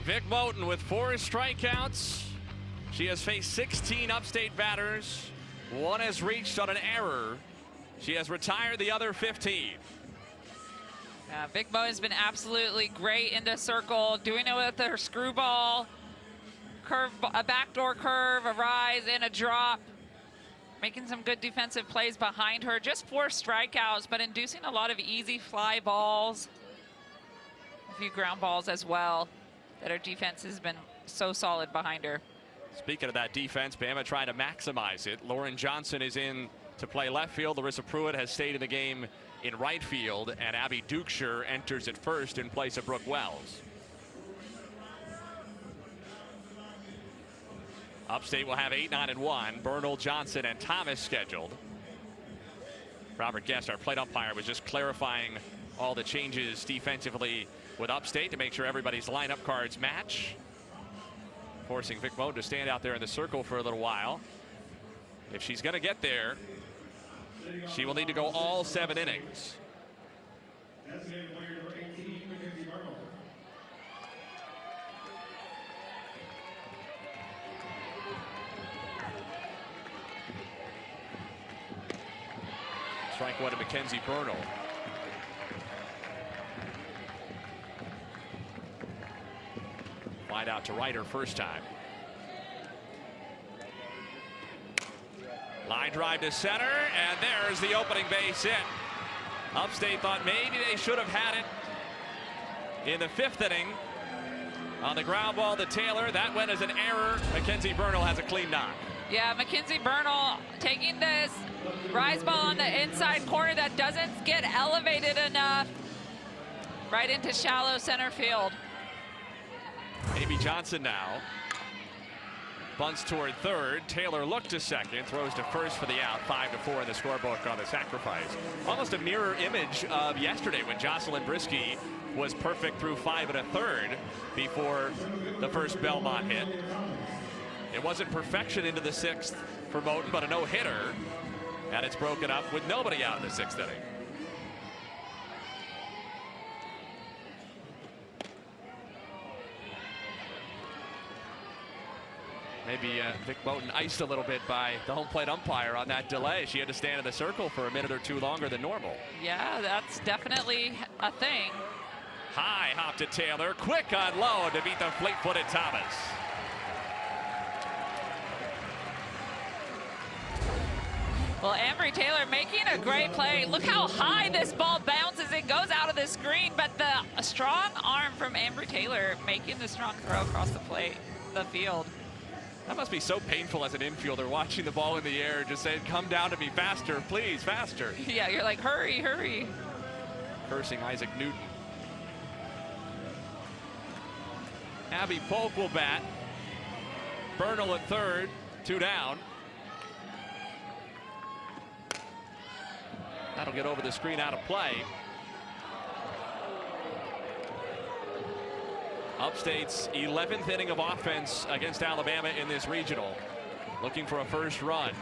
Vic Moten with 4 strikeouts. She has faced 16 Upstate batters. 1 has reached on an error. She has retired the other 15. Vic Moten's been absolutely great in the circle, doing it with her screwball, curve, a backdoor curve, a rise, and a drop. Making some good defensive plays behind her. Just 4 strikeouts, but inducing a lot of easy fly balls. A few ground balls as well, that her defense has been so solid behind her. Speaking of that defense, Bama trying to maximize it. Lauren Johnson is in to play left field. Larissa Pruitt has stayed in the game in right field, and Abby Dukeshire enters at first in place of Brooke Wells. Upstate will have 8, 9, and 1. Bernal, Johnson, and Thomas scheduled. Robert Guest, our plate umpire, was just clarifying all the changes defensively with Upstate to make sure everybody's lineup cards match, forcing Vic Moten to stand out there in the circle for a little while. If she's going to get there, she will need to go all 7 innings. Strike 1 to Mackenzie Bernal. Wide out to right her first time. Line drive to center, and there's the opening base hit. Upstate thought maybe they should have had it in the 5th inning on the ground ball to Taylor. That went as an error. Mackenzie Bernal has a clean knock. Yeah, Mackenzie Bernal taking this rise ball on the inside corner that doesn't get elevated enough, right into shallow center field. Amy Johnson now bunts toward third. Taylor looked to second, throws to first for the out. 5-4 in the scorebook on the sacrifice. Almost a mirror image of yesterday when Jocelyn Brisky was perfect through 5 1/3 before the first Belmont hit. It wasn't perfection into the 6th for Moten, but a no-hitter, and it's broken up with nobody out in the 6th inning. Maybe Vic Moten iced a little bit by the home plate umpire on that delay. She had to stand in the circle for a minute or 2 longer than normal. Yeah, that's definitely a thing. High hop to Taylor. Quick on low to beat the fleet-footed Thomas. Well, Ambry Taylor making a great play. Look how high this ball bounces. It goes out of the screen, but a strong arm from Ambry Taylor making the strong throw across the field. That must be so painful as an infielder, watching the ball in the air, just saying, come down to me faster, please, faster. Yeah, you're like, hurry, hurry. Cursing Isaac Newton. Abby Polk will bat. Bernal at third, 2 down. That'll get over the screen, out of play. Upstate's 11th inning of offense against Alabama in this regional. Looking for a first run.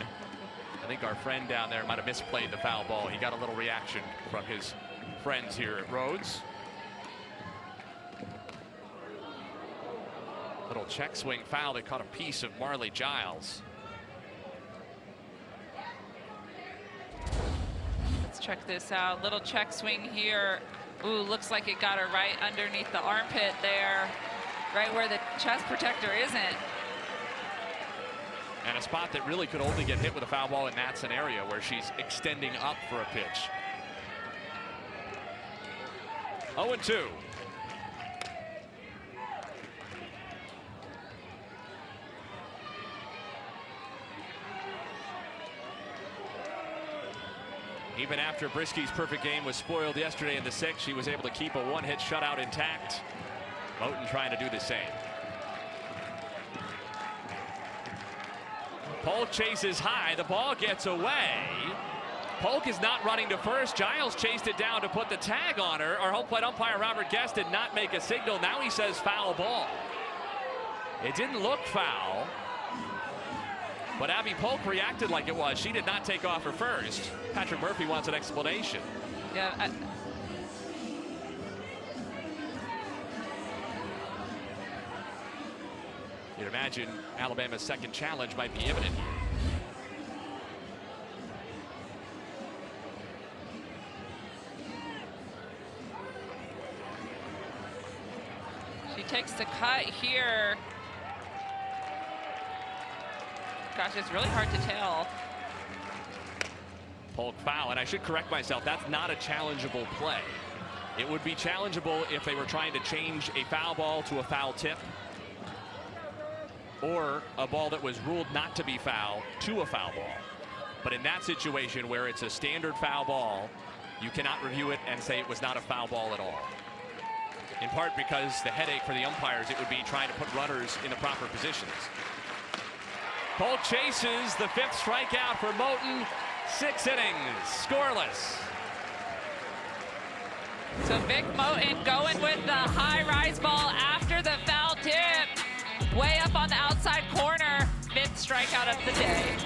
I think our friend down there might have misplayed the foul ball. He got a little reaction from his friends here at Rhodes. Little check swing foul that caught a piece of Marley Giles. Let's check this out. Little check swing here. Ooh, looks like it got her right underneath the armpit there, right where the chest protector isn't. And a spot that really could only get hit with a foul ball in that scenario, where she's extending up for a pitch. 0-2. Even after Brisky's perfect game was spoiled yesterday in the 6th, she was able to keep a one-hit shutout intact. Moten trying to do the same. Polk chases high. The ball gets away. Polk is not running to first. Giles chased it down to put the tag on her. Our home plate umpire, Robert Guest, did not make a signal. Now he says foul ball. It didn't look foul, but Abby Polk reacted like it was. She did not take off her first. Patrick Murphy wants an explanation. Yeah. You'd imagine Alabama's second challenge might be imminent here. She takes the cut here. Gosh, it's really hard to tell. Polk foul, and I should correct myself, that's not a challengeable play. It would be challengeable if they were trying to change a foul ball to a foul tip, or a ball that was ruled not to be foul to a foul ball. But in that situation where it's a standard foul ball, you cannot review it and say it was not a foul ball at all. In part because the headache for the umpires, it would be trying to put runners in the proper positions. Polk chases the 5th strikeout for Moten. 6 innings, scoreless. So Vic Moten going with the high rise ball after the foul tip. Way up on the outside corner. 5th strikeout of the day.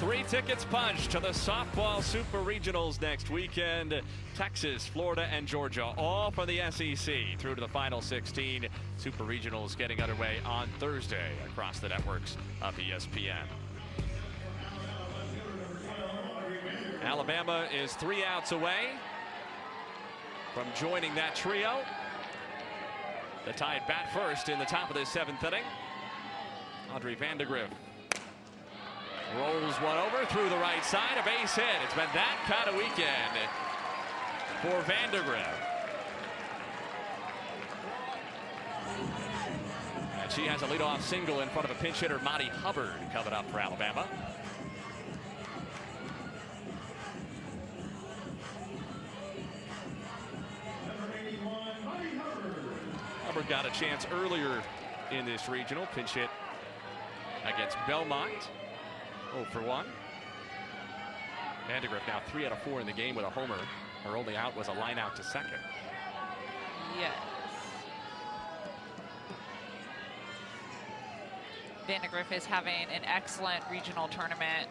3 tickets punched to the softball Super Regionals next weekend. Texas, Florida, and Georgia, all for the SEC through to the final 16. Super Regionals getting underway on Thursday across the networks of ESPN. Alabama is 3 outs away from joining that trio. The Tide bat first in the top of the 7th inning. Audrey Vandegrift rolls one over through the right side, a base hit. It's been that kind of weekend for Vandegrift. And she has a leadoff single in front of a pinch hitter, Monty Hubbard, coming up for Alabama. Hubbard got a chance earlier in this regional, pinch hit against Belmont. 0 for 1. Vandegrift now 3 out of 4 in the game with a homer. Her only out was a line out to second. Yes. Vandegrift is having an excellent regional tournament.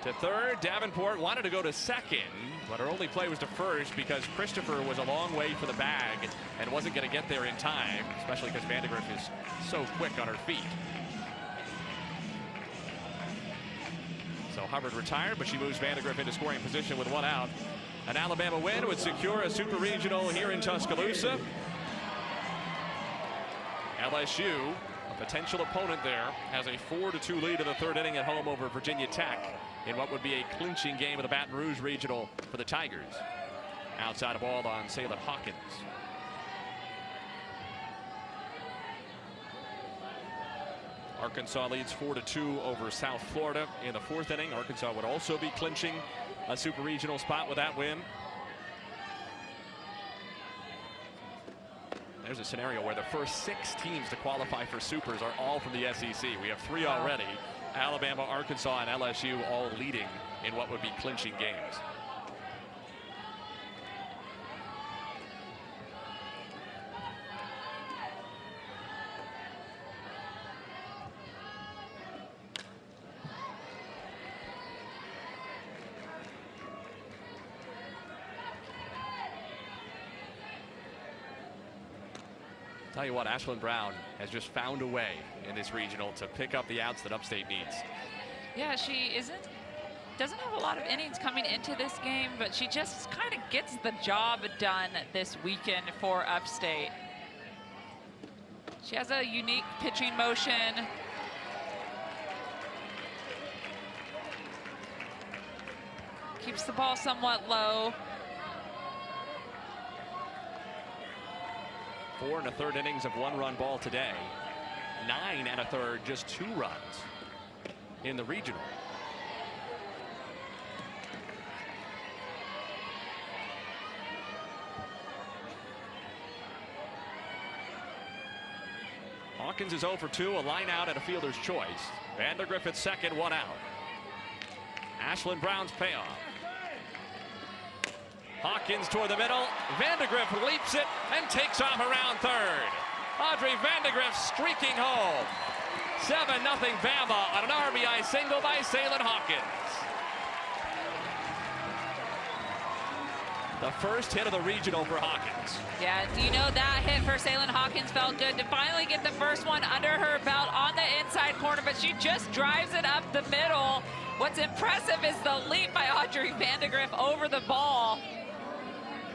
To third, Davenport wanted to go to second, but her only play was to first because Christopher was a long way for the bag and wasn't going to get there in time, especially because Vandegrift is so quick on her feet. So Hubbard retired, but she moves Vandegrift into scoring position with 1 out. An Alabama win would secure a Super Regional here in Tuscaloosa. LSU, a potential opponent there, has a 4-2 lead in the 3rd inning at home over Virginia Tech in what would be a clinching game of the Baton Rouge Regional for the Tigers. Outside of ball on Salem Hawkins. Arkansas leads 4-2 over South Florida in the 4th inning. Arkansas would also be clinching a Super Regional spot with that win. There's a scenario where the first 6 teams to qualify for Supers are all from the SEC. We have 3 already. Alabama, Arkansas, and LSU all leading in what would be clinching games. Tell you what, Ashlyn Brown has just found a way in this regional to pick up the outs that Upstate needs. Yeah, she doesn't have a lot of innings coming into this game, but she just kind of gets the job done this weekend for Upstate. She has a unique pitching motion. Keeps the ball somewhat low. 4 1/3 innings of 1-run ball today. 9 1/3, just 2 runs in the regional. Hawkins is 0 for 2, a line out and a fielder's choice. Vandegrift at second, 1 out. Ashlyn Brown's payoff. Hawkins toward the middle. Vandegrift leaps it and takes off around third. Audrey Vandegrift streaking home. 7-0 Bama on an RBI single by Salem Hawkins. The first hit of the regional for Hawkins. Yeah, you know that hit for Salem Hawkins felt good to finally get the first one under her belt on the inside corner, but she just drives it up the middle. What's impressive is the leap by Audrey Vandegrift over the ball.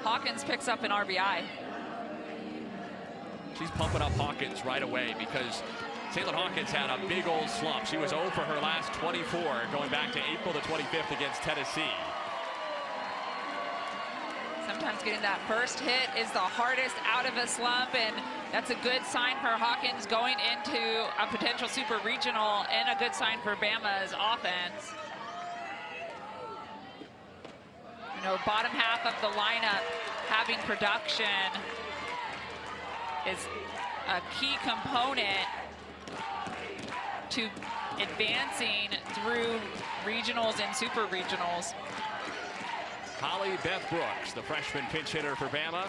Hawkins picks up an RBI. She's pumping up Hawkins right away because Salem Hawkins had a big old slump. She was 0 for her last 24 going back to April the 25th against Tennessee. Sometimes getting that first hit is the hardest out of a slump, and that's a good sign for Hawkins going into a potential Super Regional and a good sign for Bama's offense. You know, bottom half of the lineup having production is a key component to advancing through regionals and Super Regionals. Holly Beth Brooks, the freshman pinch hitter for Bama.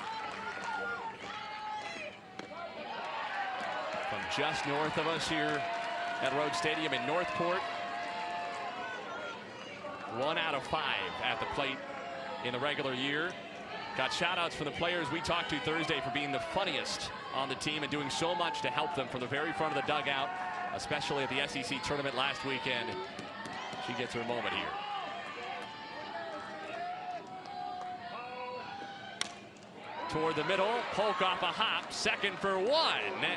just north of us here at Road Stadium in Northport. 1 out of 5 at the plate in the regular year. Got shout-outs from the players we talked to Thursday for being the funniest on the team and doing so much to help them from the very front of the dugout, especially at the SEC tournament last weekend. She gets her moment here. Toward the middle, Polk off a hop, second for 1,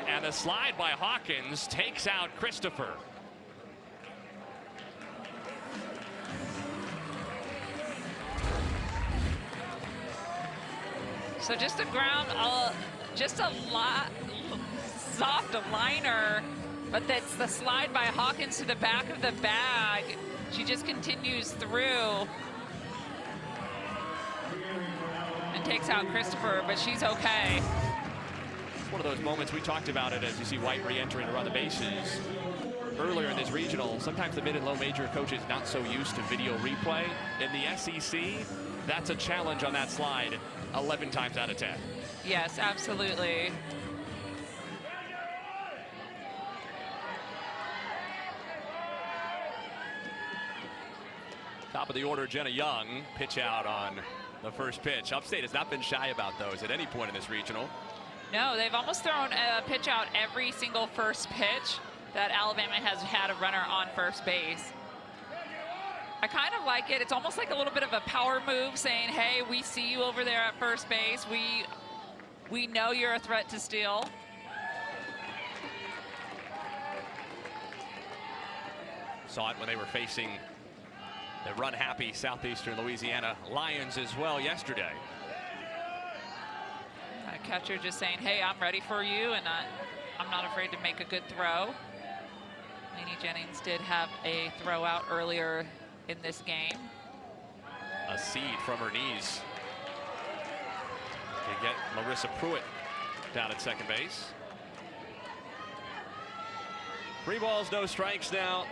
and the slide by Hawkins takes out Christopher. So just a soft liner, but that's the slide by Hawkins to the back of the bag. She just continues through and takes out Christopher, but she's okay. It's one of those moments we talked about it as you see White re-entering to run the bases. Earlier in this regional, sometimes the mid and low major coaches not so used to video replay. In the SEC, that's a challenge on that slide 11 times out of 10. Yes, absolutely. Top of the order, Jenna Young, pitch out on the first pitch. Upstate has not been shy about those at any point in this regional. No, they've almost thrown a pitch out every single first pitch that Alabama has had a runner on first base. I kind of like it. It's almost like a little bit of a power move saying, hey, we see you over there at first base. We know you're a threat to steal. Saw it when they were facing the run-happy Southeastern Louisiana Lions as well yesterday. Catcher just saying, hey, I'm ready for you, and I'm not afraid to make a good throw. Lainey Jennings did have a throw out earlier in this game. A seed from her knees to get Larissa Pruitt down at second base. 3 balls, no strikes now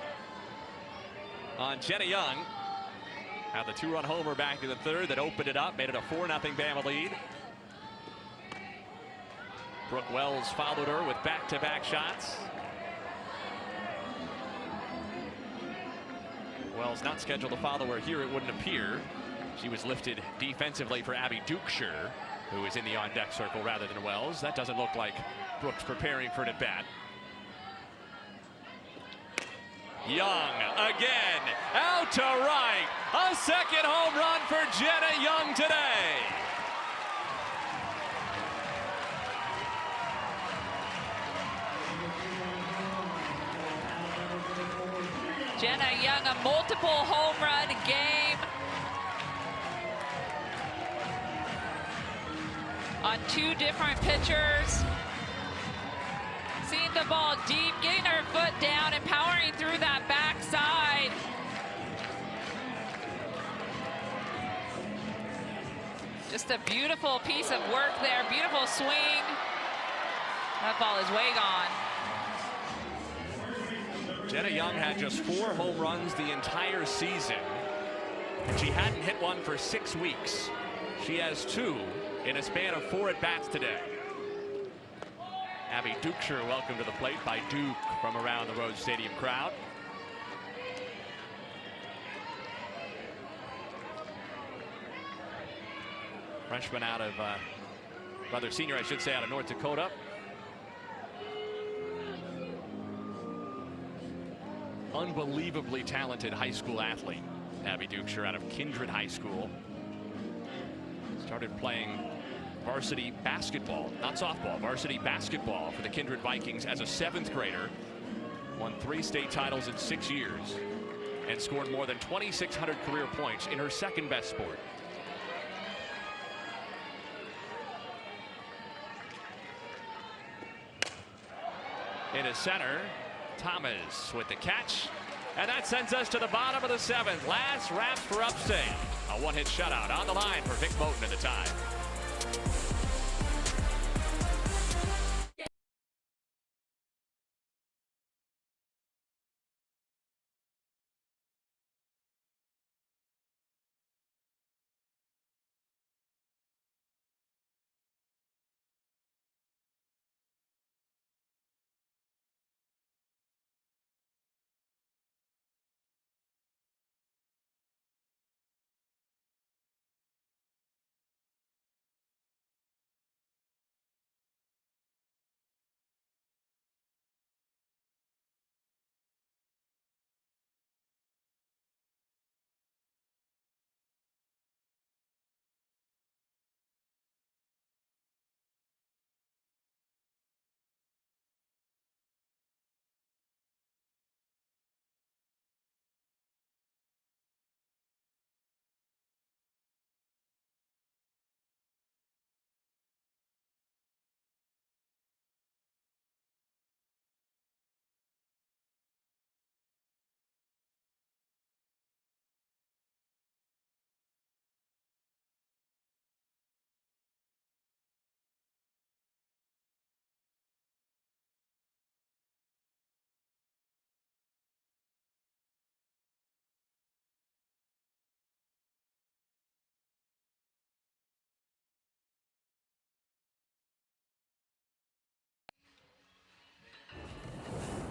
on Jenna Young. Had the 2-run homer back in the third that opened it up, made it a 4-0 Bama lead. Brooke Wells followed her with back-to-back shots. Wells not scheduled to follow her here, it wouldn't appear. She was lifted defensively for Abby Dukeshire, who is in the on-deck circle rather than Wells. That doesn't look like Brooks preparing for an at-bat. Young again, out to right. A second home run for Jenna Young today. Jenna Young, a multiple home run game on 2 different pitchers. Seeing the ball deep, getting her foot down and powering through that backside. Just a beautiful piece of work there, beautiful swing. That ball is way gone. Jenna Young had just 4 home runs the entire season, and she hadn't hit one for 6 weeks. She has 2 in a span of 4 at-bats today. Abby Dukeshire welcomed to the plate by Duke from around the Rhodes Stadium crowd. Freshman out of, rather senior I should say, out of North Dakota. Unbelievably talented high school athlete. Abby Dukeshire out of Kindred High School. Started playing varsity basketball, not softball, varsity basketball for the Kindred Vikings as a 7th grader. Won 3 state titles in 6 years and scored more than 2,600 career points in her second best sport. Into center, Thomas with the catch, and that sends us to the bottom of the 7th. Last wrap for Upstate. A 1-hit shutout on the line for Vic Moten at the time.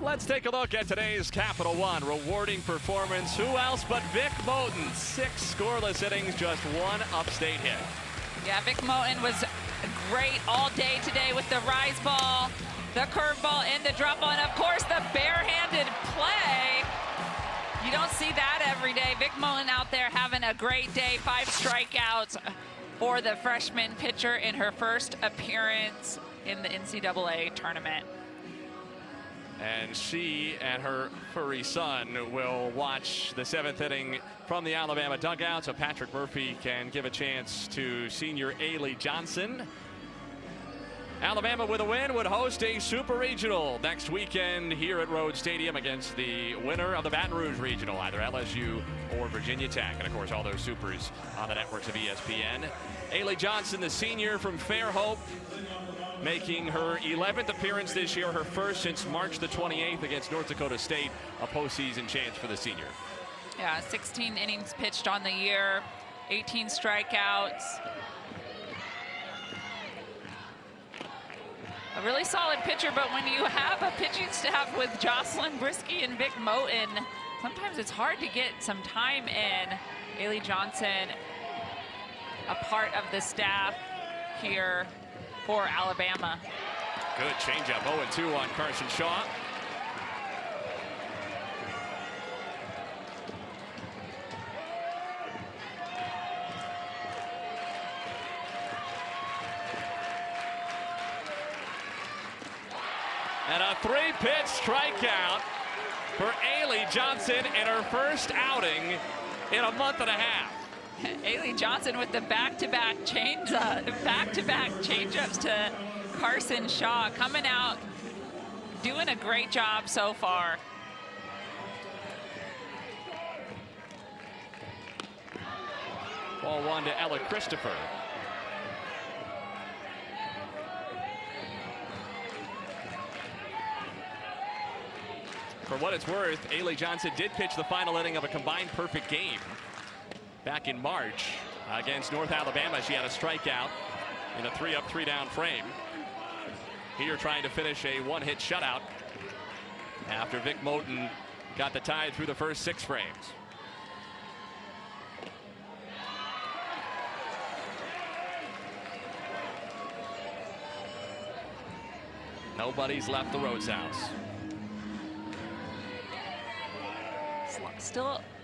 Let's take a look at today's Capital One rewarding performance. Who else but Vic Moten? 6 scoreless innings, just 1 Upstate hit. Yeah, Vic Moten was great all day today with the rise ball, the curveball, and the drop ball, and of course the barehanded play. You don't see that every day. Vic Moten out there having a great day. 5 strikeouts for the freshman pitcher in her first appearance in the NCAA tournament. And she and her furry son will watch the 7th inning from the Alabama dugout, so Patrick Murphy can give a chance to senior Ailey Johnson. Alabama with a win would host a Super Regional next weekend here at Rhodes Stadium against the winner of the Baton Rouge Regional, either LSU or Virginia Tech. And of course, all those supers on the networks of ESPN. Ailey Johnson, the senior from Fairhope, making her 11th appearance this year, her first since March the 28th against North Dakota State, a postseason chance for the senior. Yeah, 16 innings pitched on the year, 18 strikeouts. A really solid pitcher, but when you have a pitching staff with Jocelyn Brisky and Vic Moten, sometimes it's hard to get some time in. Ailey Johnson, a part of the staff here for Alabama. Good changeup, 0-2 on Carson Shaw. And a 3-pitch strikeout for Ailey Johnson in her first outing in a month and a half. Ailey Johnson with the back-to-back changeups to Carson Shaw, coming out, doing a great job so far. Ball 1 to Ella Christopher. For what it's worth, Ailey Johnson did pitch the final inning of a combined perfect game back in March against North Alabama. She had a strikeout in a 3-up, 3-down frame. Here trying to finish a 1-hit shutout after Vic Moten got the tie through the first 6 frames. Nobody's left the Rhodes house.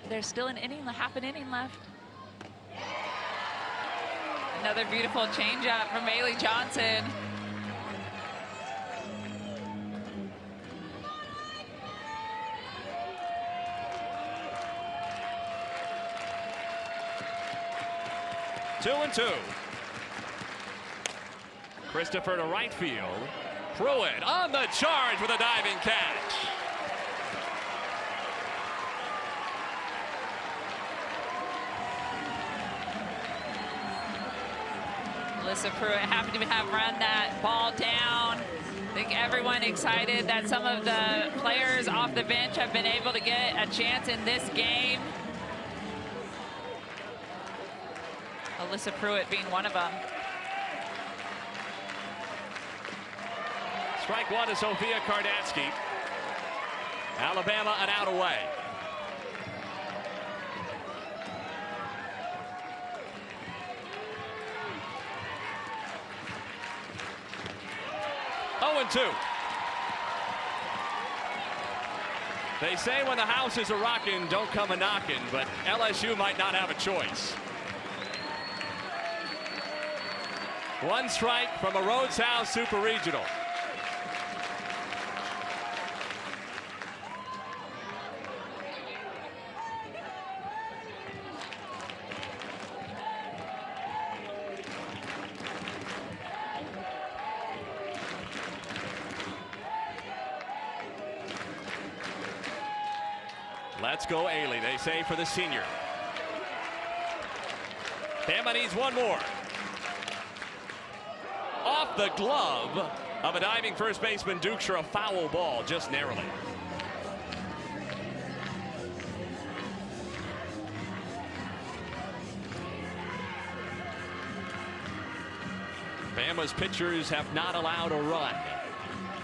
There's still half an inning left. Another beautiful changeup from Ailey Johnson. Two and 2. Christopher to right field. Pruitt on the charge with a diving catch. Alyssa Pruitt happy to have run that ball down. I think everyone excited that some of the players off the bench have been able to get a chance in this game. Alyssa Pruitt being one of them. Strike 1 to Sophia Kardatsky. Alabama an out away. Oh, 2. They say when the house is a-rockin', don't come a-knockin', but LSU might not have a choice. 1 strike from a Rhodes House Super Regional. Let's go Ailey, they say, for the senior. Bama needs 1 more. Off the glove of a diving first baseman, Dukeshire, a foul ball, just narrowly. Bama's pitchers have not allowed a run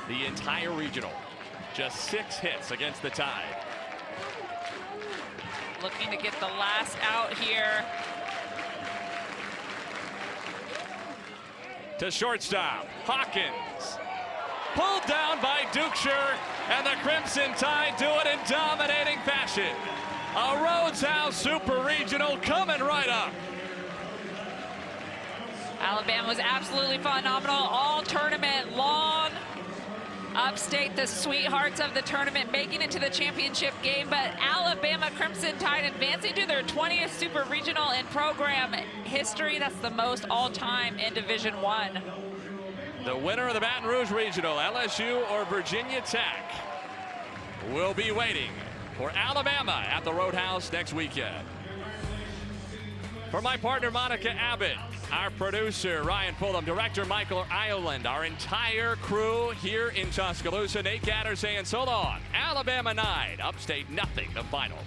the entire regional. Just 6 hits against the Tide. Looking to get the last out here. To shortstop, Hawkins. Pulled down by Dukeshire, and the Crimson Tide do it in dominating fashion. A Rhodes House Super Regional coming right up. Alabama was absolutely phenomenal all tournament long. Upstate, the sweethearts of the tournament, making it to the championship game, but Alabama Crimson Tide advancing to their 20th Super Regional in program history. That's the most all-time in Division I. The winner of the Baton Rouge Regional, LSU or Virginia Tech, will be waiting for Alabama at the Roadhouse next weekend. For my partner, Monica Abbott, our producer, Ryan Fulham, director, Michael Ireland, our entire crew here in Tuscaloosa, Nate Gatter saying so long. Alabama 9, Upstate nothing, the final.